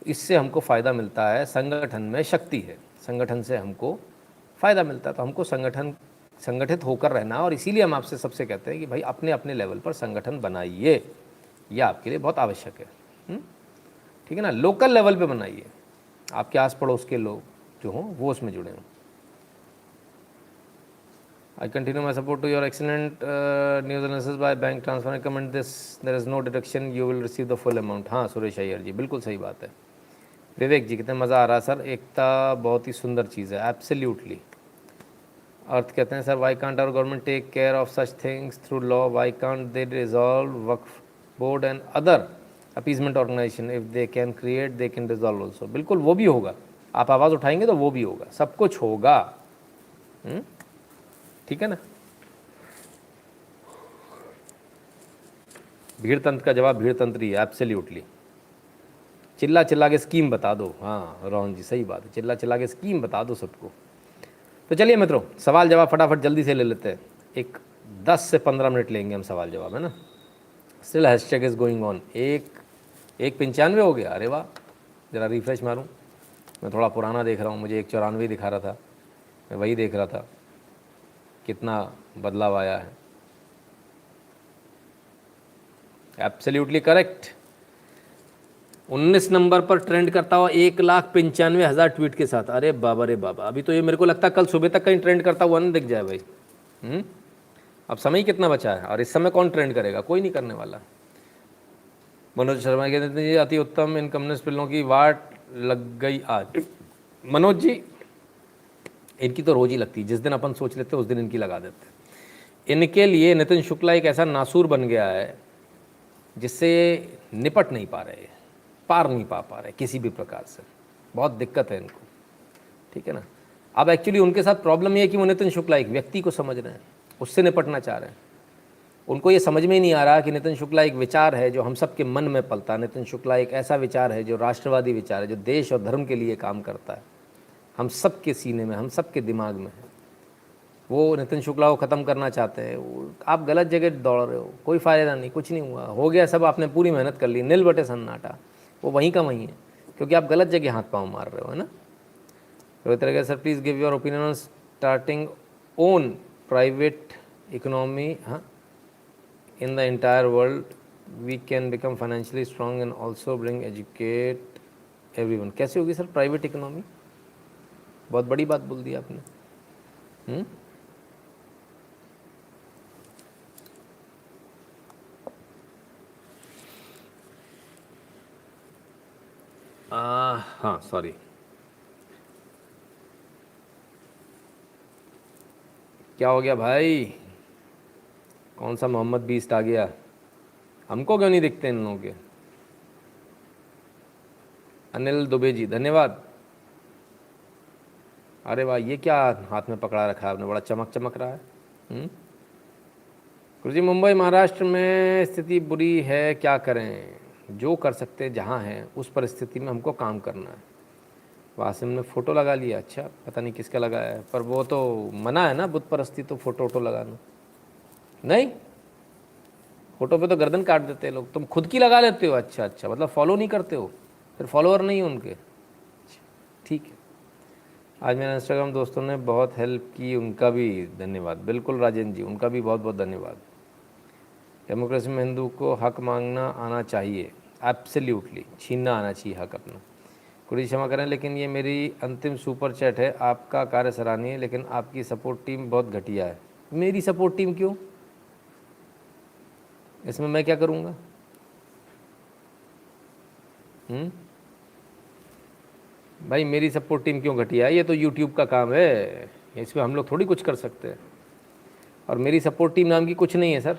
तो इससे हमको फ़ायदा मिलता है। संगठन में शक्ति है, संगठन से हमको फ़ायदा मिलता है। तो हमको संगठित होकर रहना, और इसीलिए हम आपसे सबसे कहते हैं कि भाई अपने अपने लेवल पर संगठन बनाइए, यह आपके लिए बहुत आवश्यक है। ठीक है ना, लोकल लेवल पे बनाइए, आपके आस पड़ोस के लोग जो हों वो उसमें जुड़े हों। I continue my support to your excellent news analysis by bank transfer. I comment this, there is no deduction, you will receive the full amount. हाँ सुरेश अय्यर जी बिल्कुल सही बात है। विवेक जी कितने मज़ा आ रहा है सर, एकता बहुत ही सुंदर चीज़ है, एब्सोल्युटली। अर्थ कहते हैं sir why can't our government take care of such things through law, why can't they resolve Waqf board and other appeasement organisation, if they can create they can dissolve also. बिल्कुल वो भी होगा, आप आवाज़ उठाएंगे तो वो भी होगा, सब कुछ होगा। ठीक है ना। भीड़ तंत्र का जवाब भीड़ तंत्र ही है, एब्सोल्युटली। चिल्ला चिल्ला के स्कीम बता दो। हाँ रोहन जी सही बात है, चिल्ला चिल्ला के स्कीम बता दो सबको। तो चलिए मित्रों, सवाल जवाब फटाफट जल्दी से ले लेते हैं। एक 10 से 15 मिनट लेंगे हम सवाल जवाब, है ना। Still hashtag is going on. एक 95 हो गया, अरे वाह। ज़रा रिफ्रेश मारूं, मैं थोड़ा पुराना देख रहा हूँ, मुझे 194 दिखा रहा था, मैं वही देख रहा था कितना बदलाव आया है। Absolutely correct. 19 नंबर पर ट्रेंड करता हुआ 1,95,000 ट्वीट के साथ। अरे बाबा रे बाबा, अभी तो ये मेरे को लगता है कल सुबह तक कहीं ट्रेंड करता हुआ नहीं दिख जाए भाई। अब समय कितना बचा है, और इस समय कौन ट्रेंड करेगा, कोई नहीं करने वाला। मनोज शर्मा कहते हैं जी अति उत्तम, इन कम्युनिस्ट फिल्मों की वाट लग गई आज। मनोज जी इनकी तो रोज ही लगती है, जिस दिन अपन सोच लेते हैं उस दिन इनकी लगा देते हैं। इनके लिए नितिन शुक्ला एक ऐसा नासूर बन गया है जिससे निपट नहीं पा रहे, पार नहीं पा रहे किसी भी प्रकार से, बहुत दिक्कत है इनको। ठीक है ना। अब एक्चुअली उनके साथ प्रॉब्लम ये है कि वो नितिन शुक्ला एक व्यक्ति को समझ रहे हैं, उससे निपटना चाह रहे हैं। उनको ये समझ में ही नहीं आ रहा कि नितिन शुक्ला एक विचार है जो हम सब के मन में पलता है। नितिन शुक्ला एक ऐसा विचार है जो राष्ट्रवादी विचार है, जो देश और धर्म के लिए काम करता है, हम सब के सीने में, हम सब के दिमाग में है। वो नितिन शुक्ला को ख़त्म करना चाहते हैं। आप गलत जगह दौड़ रहे हो, कोई फ़ायदा नहीं, कुछ नहीं हुआ, हो गया सब, आपने पूरी मेहनत कर ली, नील बटे सन्नाटा, वो वहीं का वहीं है, क्योंकि आप गलत जगह हाथ पाँव मार रहे हो, है ना। रोहित रगे sir please give your opinion on starting own private economy. हाँ, in the entire world we can become financially strong and also bring educate everyone. कैसे होगी सर प्राइवेट इकोनॉमी, बहुत बड़ी बात बोल दी आपने। हाँ सॉरी, क्या हो गया भाई, कौन सा मोहम्मद बीस्ट आ गया, हमको क्यों नहीं दिखते इन लोगों के। अनिल दुबे जी धन्यवाद। अरे वाह, ये क्या हाथ में पकड़ा रखा है आपने, बड़ा चमक चमक रहा है। गुरुजी मुंबई महाराष्ट्र में स्थिति बुरी है, क्या करें, जो कर सकते हैं जहाँ हैं उस परिस्थिति में हमको काम करना है। वासिम ने फ़ोटो लगा लिया, अच्छा पता नहीं किसका लगाया है, पर वो तो मना है ना बुत परस्ती, तो फ़ोटो वोटो लगाना नहीं। फ़ोटो पे तो गर्दन काट देते हैं लोग, तुम खुद की लगा लेते हो। अच्छा अच्छा, मतलब फॉलो नहीं करते हो, फिर फॉलोअर नहीं हो उनके। ठीक है, आज मेरे इंस्टाग्राम दोस्तों ने बहुत हेल्प की, उनका भी धन्यवाद। बिल्कुल राजेंद्र जी, उनका भी बहुत बहुत धन्यवाद। डेमोक्रेसी में हिंदू को हक मांगना आना चाहिए, एब्सोल्युटली, छीनना आना चाहिए हक अपना। कुछ क्षमा करें लेकिन ये मेरी अंतिम सुपर चैट है। आपका कार्य सराहनीय है लेकिन आपकी सपोर्ट टीम बहुत घटिया है। मेरी सपोर्ट टीम क्यों, इसमें मैं क्या करूँगा। भाई मेरी सपोर्ट टीम क्यों घटिया है, ये तो यूट्यूब का काम है, इसमें हम लोग थोड़ी कुछ कर सकते हैं। और मेरी सपोर्ट टीम नाम की कुछ नहीं है सर,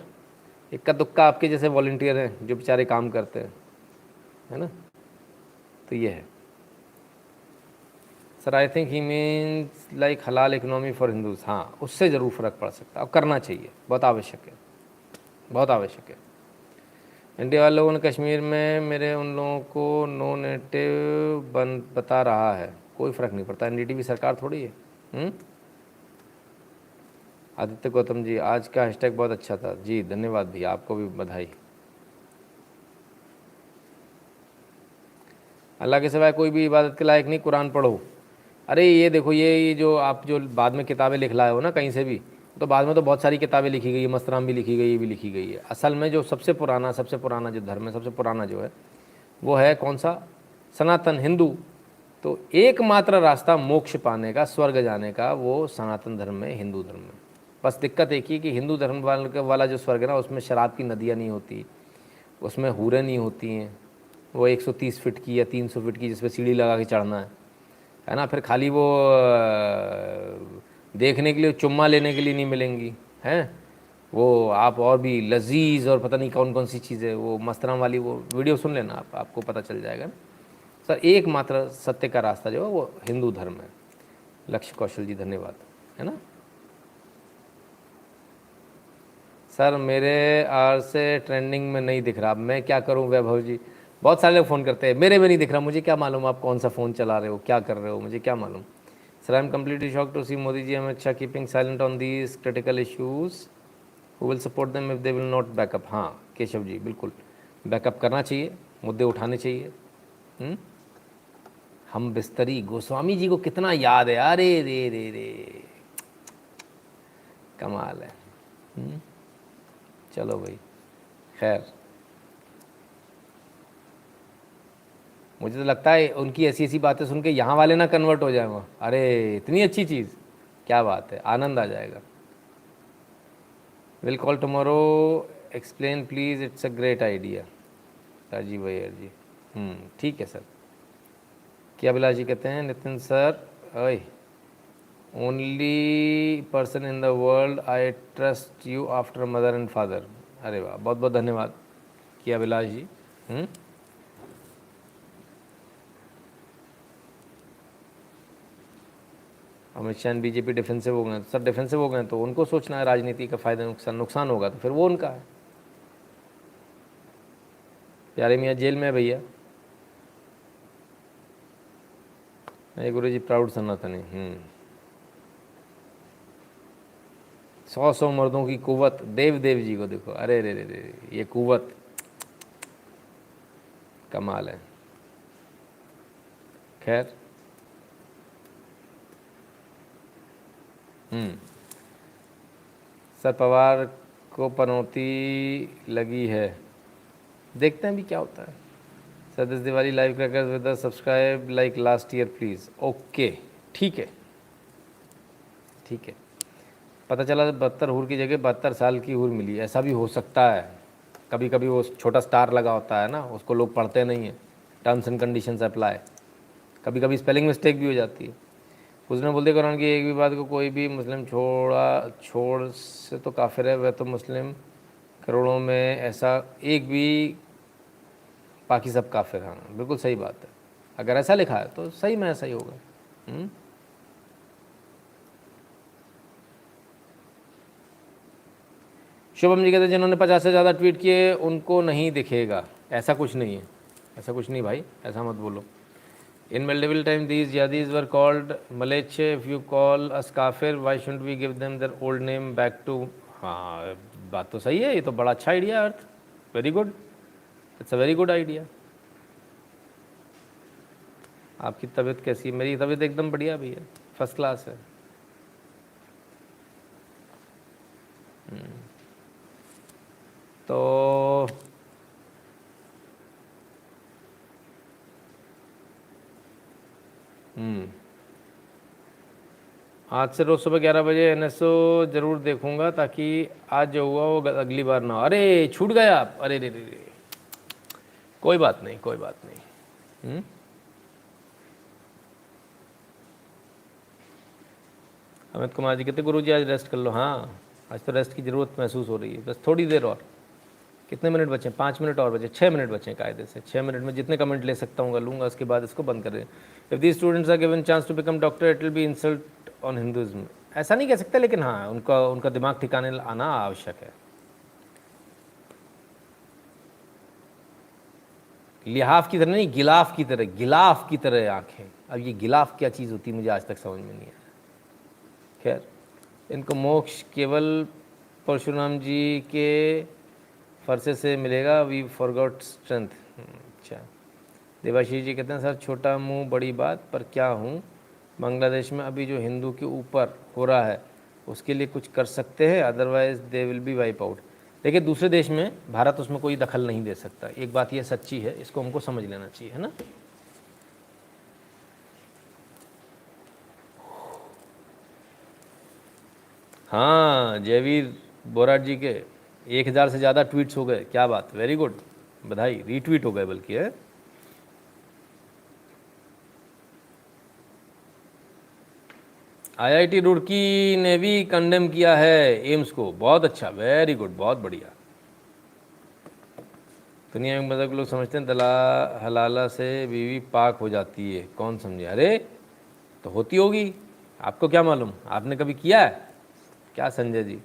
इक्का दुक्का आपके जैसे वॉलंटियर हैं जो बेचारे काम करते हैं, है ना। तो ये है sir, I think he means like हलाल इकोनॉमी फॉर हिंदूज। हाँ, उससे ज़रूर फ़र्क पड़ सकता है और करना चाहिए, बहुत आवश्यक है, बहुत आवश्यक है। इंडिया वाले लोगों ने कश्मीर में मेरे उन लोगों को नो नेटिव बता रहा है, कोई फ़र्क नहीं पड़ता, एनडीटीवी सरकार थोड़ी है। आदित्य गौतम जी, आज का हैशटैग बहुत अच्छा था जी, धन्यवाद भैया, आपको भी बधाई। अल्लाह के सिवाय कोई भी इबादत के लायक नहीं, कुरान पढ़ो। अरे ये देखो, ये जो आप जो बाद में किताबें लिख लाए हो ना कहीं से भी, तो बाद में तो बहुत सारी किताबें लिखी गई है, मस्तराम भी लिखी गई, ये भी लिखी गई है। असल में जो सबसे पुराना जो धर्म है, सबसे पुराना जो है वो है कौन सा, सनातन हिंदू। तो एकमात्र रास्ता मोक्ष पाने का, स्वर्ग जाने का, वो सनातन धर्म में, हिंदू धर्म में। बस दिक्कत एक ही कि हिंदू धर्म वाला जो स्वर्ग है ना, उसमें शराब की नदियाँ नहीं होती, उसमें हूरें नहीं होती हैं, वो 130 फीट की या 300 फीट की जिस पर सीढ़ी लगा के चढ़ना है ना। फिर खाली वो देखने के लिए, चुम्मा लेने के लिए नहीं मिलेंगी हैं, वो आप और भी लजीज और पता नहीं कौन कौन सी चीज़ें, वो मस्तराम वाली वो वीडियो सुन लेना आप, आपको पता चल जाएगा। सर एकमात्र सत्य का रास्ता जो है वो हिंदू धर्म है। लक्ष्य कौशल जी धन्यवाद, है ना। सर मेरे आर से ट्रेंडिंग में नहीं दिख रहा, अब मैं क्या करूं वैभव जी। बहुत सारे लोग फ़ोन करते हैं, मेरे में नहीं दिख रहा, मुझे क्या मालूम आप कौन सा फ़ोन चला रहे हो, क्या कर रहे हो, मुझे क्या मालूम। Sir I am completely shock to see Modi ji Amit Shah keeping silent on these critical issues, who will support them if they will not backup. हाँ केशव जी बिल्कुल बैकअप करना चाहिए, मुद्दे उठाने चाहिए। हम बिस्तरी गोस्वामी जी को कितना याद है, अरे रे रे रे, कमाल है। चलो भाई खैर, मुझे तो लगता है उनकी ऐसी ऐसी बातें सुन के यहाँ वाले ना कन्वर्ट हो जाए वहाँ। अरे इतनी अच्छी चीज़, क्या बात है, आनंद आ जाएगा। Will call tomorrow, explain please, it's a great idea. Rajiv भैया जी ठीक है सर। क्या अभिलाष जी कहते हैं, नितिन सर ओए only person in the world I trust you after mother and father. अरे वाह, बहुत बहुत धन्यवाद किया अभिलाष जी। अमित शाह बीजेपी डिफेंसिव हो गए, सर डिफेंसिव हो गए तो उनको सोचना है राजनीति का फ़ायदा नुकसान, नुकसान होगा तो फिर वो उनका है। प्यारे मियाँ जेल में है भैया। नहीं गुरु जी प्राउड सनातनी। 100 मर्दों की कुव्वत, देव देव जी को देखो, अरे रे रे रे, ये कुव्वत कमाल है। खैर सर पवार को पनौती लगी है, देखते हैं भी क्या होता है। Sir this Diwali live crackers with subscribe like last year please. Okay ठीक है ठीक है। पता चला 72 हूर की जगह 72 साल की हूर मिली, ऐसा भी हो सकता है। कभी कभी वो छोटा स्टार लगा होता है ना, उसको लोग पढ़ते नहीं हैं, टर्म्स एंड कंडीशंस अप्लाई। कभी कभी स्पेलिंग मिस्टेक भी हो जाती है। उसने बोलते कुरान की एक भी बात को कोई भी मुस्लिम छोड़ से तो काफिर है, वह तो मुस्लिम करोड़ों में ऐसा एक भी, बाकी सब काफिर। हाँ बिल्कुल सही बात है, अगर ऐसा लिखा है तो सही में ऐसा ही होगा। शुभम जी कहते हैं जिन्होंने 50 से ज़्यादा ट्वीट किए उनको नहीं दिखेगा, ऐसा कुछ नहीं है, ऐसा कुछ नहीं भाई, ऐसा मत बोलो। इन मल्टीपल टाइम दीज यादीज were called malechh, if you call us kafir why shouldn't we give them their old name back too. हाँ बात तो सही है, ये तो बड़ा अच्छा आइडिया है Arth, very good, it's a very good idea. आपकी तबीयत कैसी है? मेरी तबीयत एकदम बढ़िया भैया, फर्स्ट क्लास है। तो आज से रोज़ सुबह 11 बजे NSO ज़रूर देखूंगा, ताकि आज जो हुआ वो अगली बार ना हो। अरे छूट गया आप, अरे रे रे रे, कोई बात नहीं कोई बात नहीं। अमित कुमार जी कहते गुरु जी आज रेस्ट कर लो। हाँ आज तो रेस्ट की ज़रूरत महसूस हो रही है, बस थोड़ी देर और। कितने मिनट बचे? 5 मिनट और बचे, 6 मिनट बचे कायदे से। 6 मिनट में जितने कमेंट ले सकता हूँ लूँगा, उसके बाद इसको बंद कर दें। If the students are given chance to become doctor it will be insult on Hinduism. ऐसा नहीं कह सकते, लेकिन हाँ उनका दिमाग ठिकाने आना आवश्यक है। लिहाफ की तरह नहीं, गिलाफ की तरह, गिलाफ की तरह आंखें। अब ये गिलाफ क्या चीज़ होती है मुझे आज तक समझ में नहीं आया। खैर इनको मोक्ष केवल परशुराम जी के फरसे से मिलेगा, वी फॉरगॉट स्ट्रेंथ। अच्छा देवाशीष जी कहते हैं सर छोटा मुंह बड़ी बात, पर क्या हूँ, बांग्लादेश में अभी जो हिंदू के ऊपर हो रहा है उसके लिए कुछ कर सकते हैं, otherwise they will be wipe out. देखिए दूसरे देश में भारत उसमें कोई दखल नहीं दे सकता, एक बात ये सच्ची है, इसको हमको समझ लेना चाहिए, है ना। हाँ जयवीर बोराट जी के 1000 से ज़्यादा ट्वीट्स हो गए, क्या बात, वेरी गुड, बधाई, रीट्वीट हो गए बल्कि है। आईआईटी रुड़की ने भी कंडेम किया है एम्स को। बहुत अच्छा, वेरी गुड, बहुत बढ़िया। दुनिया में मतलब लोग समझते हैं दला हलाला से बीवी पाक हो जाती है, कौन समझे? अरे तो होती होगी, आपको क्या मालूम, आपने कभी किया है क्या? Sanjay ji,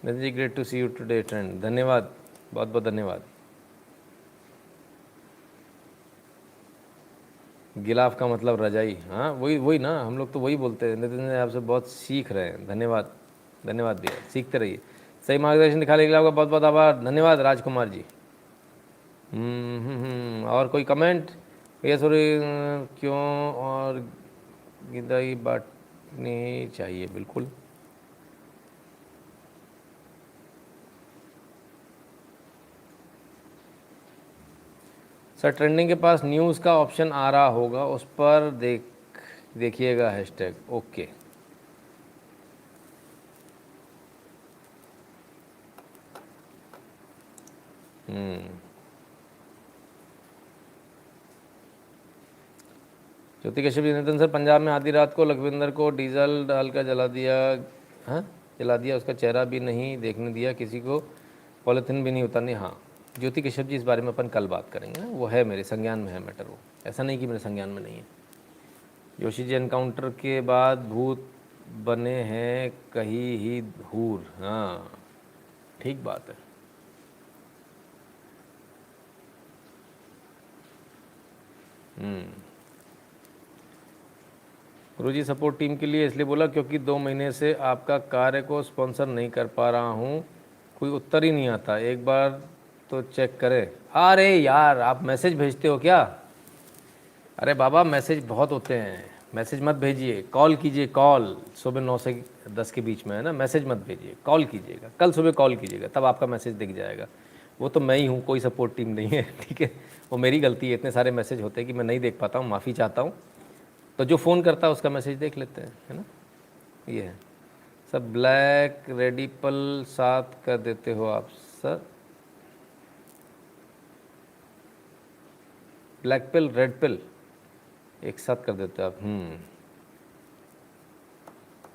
Nitin ji, great to see you today trend, धन्यवाद, बहुत बहुत धन्यवाद। गिलाफ का मतलब रजाई, हाँ वही वही ना, हम लोग तो वही बोलते हैं। नितिन जी आपसे बहुत सीख रहे हैं, धन्यवाद, धन्यवाद भैया, सीखते रहिए। सही मार्गदर्शन दिखाने के लिए आपका बहुत बहुत आभार, धन्यवाद राजकुमार जी। और कोई कमेंट? ये सॉरी, क्यों और गिदाई बांटनी चाहिए, बिल्कुल। सर ट्रेंडिंग के पास न्यूज़ का ऑप्शन आ रहा होगा, उस पर देखिएगा हैशटैग, ओके। ज्योति कश्यप जी, नितिन सर पंजाब में आधी रात को लखविंदर को डीजल डालकर जला दिया, हाँ जला दिया, उसका चेहरा भी नहीं देखने दिया किसी को, पॉलिथीन भी नहीं उतारनी। हाँ ज्योति कश्यप जी, इस बारे में अपन कल बात करेंगे ना, वो है मेरे संज्ञान में है मैटर, वो ऐसा नहीं कि मेरे संज्ञान में नहीं है। जोशी जी, एनकाउंटर के बाद भूत बने हैं कहीं ही हूर, हाँ ठीक बात है। गुरुजी सपोर्ट टीम के लिए इसलिए बोला क्योंकि 2 महीने से आपका कार्य को स्पॉन्सर नहीं कर पा रहा हूँ, कोई उत्तर ही नहीं आता, एक बार तो चेक करें। अरे यार आप मैसेज भेजते हो क्या? अरे बाबा मैसेज बहुत होते हैं, मैसेज मत भेजिए, कॉल कीजिए, कॉल सुबह 9 से 10 के बीच में है ना, मैसेज मत भेजिए, कॉल कीजिएगा, कल सुबह कॉल कीजिएगा, तब आपका मैसेज दिख जाएगा। वो तो मैं ही हूँ, कोई सपोर्ट टीम नहीं है, ठीक है, वो मेरी गलती है, इतने सारे मैसेज होते हैं कि मैं नहीं देख पाता हूँ, माफ़ी चाहता हूँ। तो जो फ़ोन करता है उसका मैसेज देख लेते हैं, है ना, ये है। सर ब्लैक रेडिपल साथ कर देते हो आप? Sir black pill red pill एक साथ कर देते हो आप?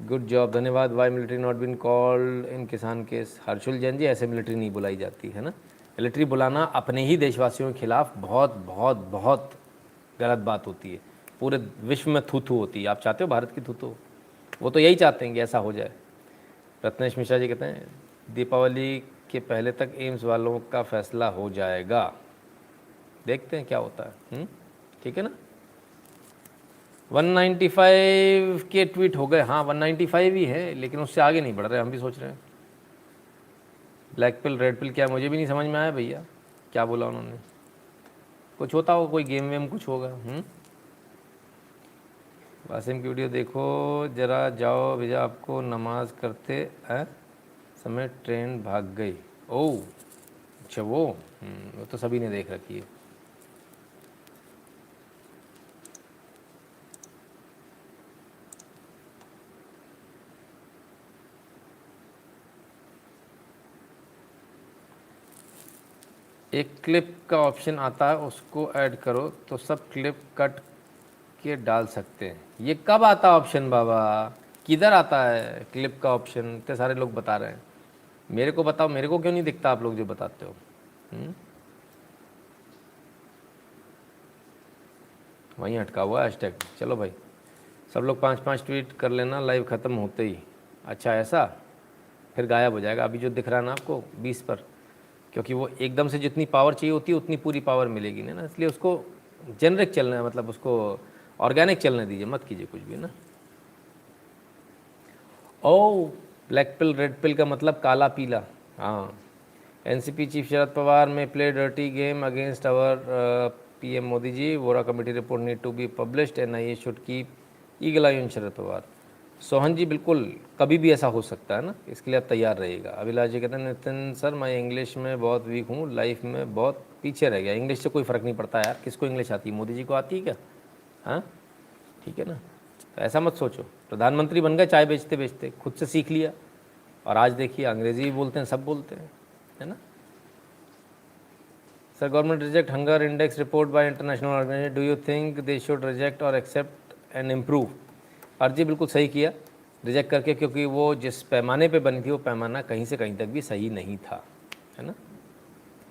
गुड जॉब, धन्यवाद। Why military not been called in kisan case? Harshul Jain ji, ऐसे मिलिट्री नहीं बुलाई जाती है ना, मिलिट्री बुलाना अपने ही देशवासियों के खिलाफ बहुत बहुत बहुत गलत बात होती है, पूरे विश्व में थू थू होती है। आप चाहते हो भारत की थू थू? वो तो यही चाहते हैं कि ऐसा हो जाए। रत्नेश मिश्रा जी कहते हैं दीपावली के पहले तक एम्स वालों का फैसला हो जाएगा, देखते हैं क्या होता है। ठीक है ना। 195 के ट्वीट हो गए, हाँ 195 ही है, लेकिन उससे आगे नहीं बढ़ रहे, हम भी सोच रहे हैं। ब्लैक पिल रेड पिल क्या, मुझे भी नहीं समझ में आया भैया, क्या बोला उन्होंने? कुछ होता होगा, कोई गेम वेम कुछ होगा। वासिम की वीडियो देखो जरा, जाओ भेजा आपको, नमाज करते समय ट्रेन भाग गई। ओह अच्छा, वो तो सभी ने देख रखी है। एक क्लिप का ऑप्शन आता है, उसको ऐड करो तो सब क्लिप कट के डाल सकते हैं। ये कब आता है ऑप्शन बाबा, किधर आता है क्लिप का ऑप्शन? इतने सारे लोग बता रहे हैं, मेरे को बताओ, मेरे को क्यों नहीं दिखता आप लोग जो बताते हो? वहीं अटका हुआ है हैशटैग। चलो भाई, सब लोग 5-5 ट्वीट कर लेना लाइव ख़त्म होते ही। अच्छा ऐसा, फिर गायब हो जाएगा। अभी जो दिख रहा है ना आपको 20 पर, क्योंकि वो एकदम से जितनी पावर चाहिए होती है उतनी पूरी पावर मिलेगी नहीं ना, इसलिए उसको जेनरिक चलना है, मतलब उसको ऑर्गेनिक चलने दीजिए, मत कीजिए कुछ भी ना। ओ ब्लैक पिल रेड पिल का मतलब काला पीला, हाँ। NCP chief Sharad Pawar may play dirty game against our PM Modi ji, Vohra committee report need to be published, NIA should keep eagle eye on Sharad Pawar. Sohan ji बिल्कुल, कभी भी ऐसा हो सकता है ना, इसके लिए आप तैयार रहिएगा। अभिलाष जी कहते हैं नितिन सर मैं इंग्लिश में बहुत वीक हूँ, लाइफ में बहुत पीछे रह गया। इंग्लिश से कोई फ़र्क नहीं पड़ता यार, किसको इंग्लिश आती है? मोदी जी को आती है क्या? हाँ ठीक है ना, तो ऐसा मत सोचो। प्रधानमंत्री बन गए चाय बेचते बेचते, खुद से सीख लिया, और आज देखिए अंग्रेज़ी भी बोलते हैं, सब बोलते हैं, है ना। Sir government reject hunger index report by international organisation, do you think they should reject और एक्सेप्ट एंड इम्प्रूव? अर्जी बिल्कुल सही किया रिजेक्ट करके, क्योंकि वो जिस पैमाने पे बनी थी वो पैमाना कहीं से कहीं तक भी सही नहीं था, है ना।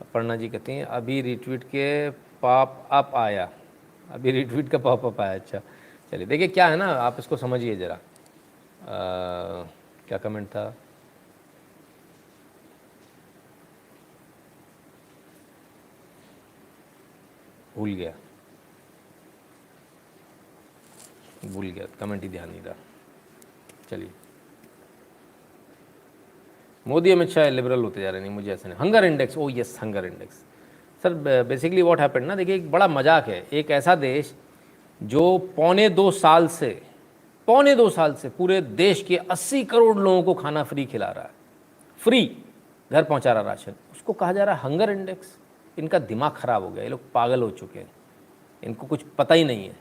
अपर्णा जी कहती हैं अभी रिट्वीट के पॉप अप आया, अभी रिट्वीट का पॉप अप आया। अच्छा चलिए, देखिए क्या है ना, आप इसको समझिए ज़रा। क्या कमेंट था, भूल गया कमेंट ही ध्यान नहीं रहा। चलिए, मोदी अमित शाह लिबरल होते जा रहे हैं, नहीं मुझे ऐसा नहीं। Hunger index, O yes hunger index. Sir basically what happened ना, देखिए एक बड़ा मजाक है, एक ऐसा देश जो पौने 2 साल से पूरे देश के 80 करोड़ लोगों को खाना फ्री खिला रहा है, फ्री घर पहुंचा रहा राशन, उसको कहा जा रहा है हंगर इंडेक्स। इनका दिमाग खराब हो गया, ये लोग पागल हो चुके हैं, इनको कुछ पता ही नहीं है,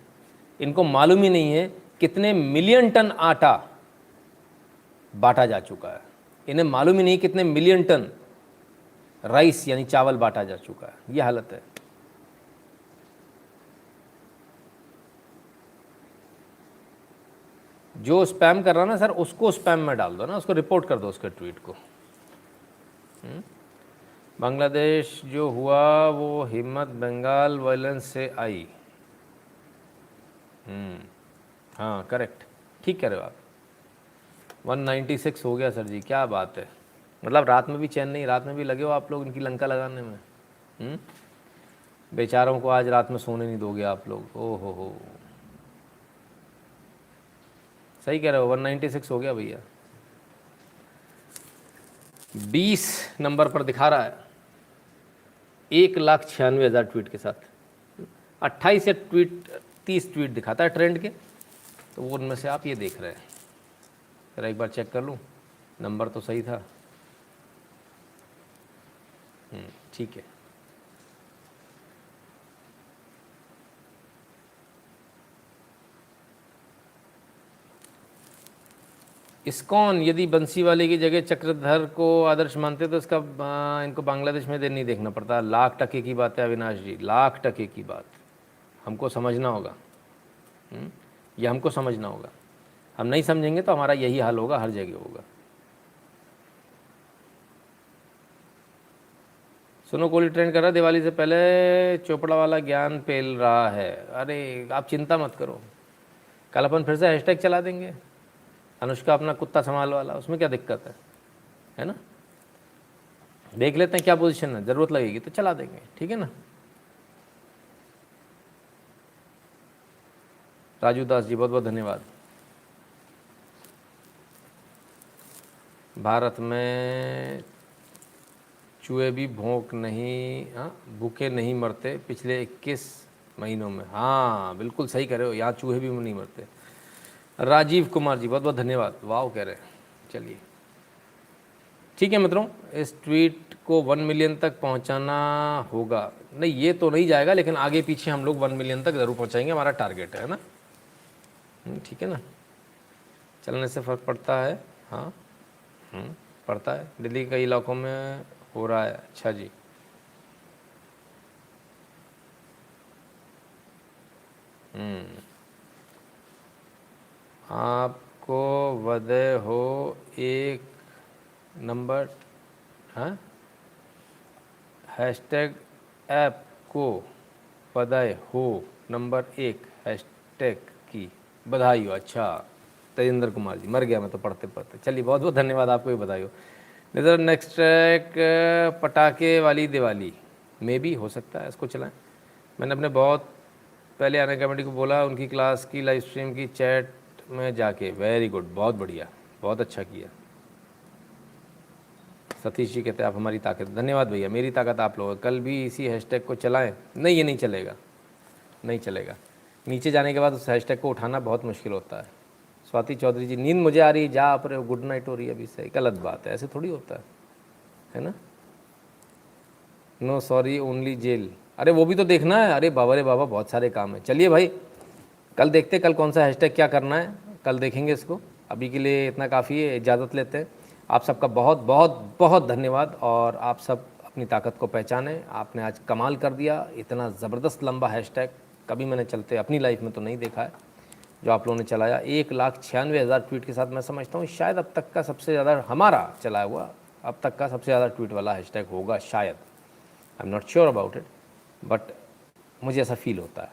इनको मालूम ही नहीं है कितने मिलियन टन आटा बांटा जा चुका है, इन्हें मालूम ही नहीं कितने मिलियन टन राइस यानी चावल बांटा जा चुका है। ये हालत है। जो स्पैम कर रहा ना सर, उसको स्पैम में डाल दो ना, उसको रिपोर्ट कर दो उसके ट्वीट को। बांग्लादेश जो हुआ वो हिम्मत बंगाल वायलेंस से आई। हाँ करेक्ट, ठीक कह रहे हो आप। 196 हो गया सर जी, क्या बात है, मतलब रात में भी चैन नहीं, रात में भी लगे हो आप लोग इनकी लंका लगाने में। बेचारों को आज रात में सोने नहीं दोगे आप लोग, ओ हो। सही कह रहे हो, 196 हो गया भैया। 20 नंबर पर दिखा रहा है 1,96,000 ट्वीट के साथ। 28 या 30 ट्वीट दिखाता है ट्रेंड के, तो वो उनमें से आप ये देख रहे हैं। जरा एक बार चेक कर लूँ, नंबर तो सही था। ठीक है। इस्कॉन यदि बंसीवाले की जगह चक्रधर को आदर्श मानते तो इसका इनको बांग्लादेश में नहीं देखना पड़ता। 1,00,000% की बात है अविनाश जी, 1,00,000% की बात हमको समझना होगा। ये हमको समझना होगा, हम नहीं समझेंगे तो हमारा यही हाल होगा, हर जगह होगा। सुनो कोहली ट्रेंड कर रहा है, दिवाली से पहले चोपड़ा वाला ज्ञान पेल रहा है। अरे आप चिंता मत करो, कल अपन फिर से हैशटैग चला देंगे, अनुष्का अपना कुत्ता संभाल वाला, उसमें क्या दिक्कत है ना। देख लेते हैं क्या पोजीशन है, ज़रूरत लगेगी तो चला देंगे, ठीक है ना। राजू दास जी बहुत बहुत धन्यवाद। भारत में चूहे भी भूखे नहीं मरते पिछले 21 महीनों में। हाँ बिल्कुल सही कह रहे हो, यहाँ चूहे भी नहीं मरते। राजीव कुमार जी बहुत बहुत धन्यवाद, वाह कह रहे हैं। चलिए ठीक है मित्रों, इस ट्वीट को 1 मिलियन तक पहुंचाना होगा। नहीं ये तो नहीं जाएगा, लेकिन आगे पीछे हम लोग 1 मिलियन तक ज़रूर पहुंचाएंगे, हमारा टारगेट है ना। ठीक है ना, चलने से फ़र्क पड़ता है। हाँ पड़ता है, दिल्ली के कई इलाकों में हो रहा है। अच्छा जी, आपको बधाई हो 1 नंबर, हाँ हैशटैग ऐप को बधाई हो नंबर 1 हैशटैग की बधाई हो। अच्छा तेजेंद्र कुमार जी, मर गया मैं तो पढ़ते पढ़ते। चलिए बहुत बहुत धन्यवाद, आपको भी बधाई हो। निधर नेक्स्ट ट्रैक पटाखे वाली दिवाली में भी हो सकता है, इसको चलाएं। मैंने अपने बहुत पहले आने कमेटी को बोला उनकी क्लास की लाइव स्ट्रीम की चैट में जाके। वेरी गुड, बहुत बढ़िया, बहुत अच्छा किया। सतीश जी कहते हैं आप हमारी ताकत। धन्यवाद भैया, मेरी ताकत आप लोग। कल भी इसी हैशटैग को चलाएं। नहीं ये नहीं चलेगा, नहीं चलेगा। नीचे जाने के बाद उस हैशटैग को उठाना बहुत मुश्किल होता है। स्वाति चौधरी जी, नींद मुझे आ रही है, जा आप रहे हो, गुड नाइट हो रही है अभी से। गलत बात है, ऐसे थोड़ी होता है ना। नो सॉरी ओनली जेल, अरे वो भी तो देखना है। अरे बाबा रे बाबा, बहुत सारे काम है। चलिए भाई, कल देखते कल कौन सा हैशटैग क्या करना है, कल देखेंगे इसको। अभी के लिए इतना काफ़ी है, इजाज़त लेते हैं। आप सबका बहुत बहुत बहुत धन्यवाद, और आप सब अपनी ताकत को पहचानें। आपने आज कमाल कर दिया, इतना ज़बरदस्त लंबा हैशटैग कभी मैंने चलते अपनी लाइफ में तो नहीं देखा है। जो आप लोगों ने चलाया, 1,96,000 ट्वीट के साथ मैं समझता हूँ शायद अब तक का सबसे ज़्यादा हमारा चलाया हुआ अब तक का सबसे ज़्यादा ट्वीट वाला हैशटैग होगा शायद। I am not sure about it, but मुझे ऐसा फील होता है।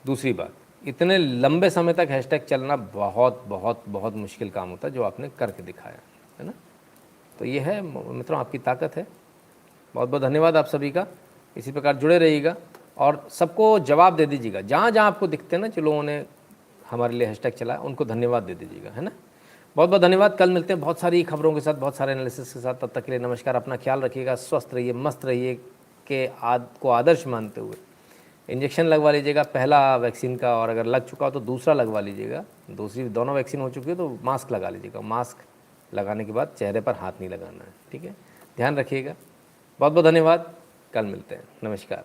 दूसरी बात, इतने लंबे समय तक हैशटैग चलना बहुत बहुत बहुत मुश्किल काम होता है, जो आपने करके दिखाया है ना। तो ये है मित्रों आपकी ताकत है। बहुत बहुत धन्यवाद आप सभी का, इसी प्रकार जुड़े रहिएगा और सबको जवाब दे दीजिएगा। जहाँ जहाँ आपको दिखते हैं ना जो लोगों ने हमारे लिए हैशटैग चलाया, उनको धन्यवाद दे दीजिएगा, है ना। बहुत बहुत धन्यवाद। कल मिलते हैं बहुत सारी खबरों के साथ, बहुत सारे एनालिसिस के साथ। तब तक के लिए नमस्कार, अपना ख्याल रखिएगा, स्वस्थ रहिए, मस्त रहिए, के को आदर्श मानते हुए इंजेक्शन लगवा लीजिएगा पहला वैक्सीन का, और अगर लग चुका हो तो दूसरा लगवा लीजिएगा। दूसरी दोनों वैक्सीन हो चुकी है तो मास्क लगा लीजिएगा। मास्क लगाने के बाद चेहरे पर हाथ नहीं लगाना है, ठीक है। ध्यान रखिएगा। बहुत बहुत धन्यवाद, कल मिलते हैं, नमस्कार।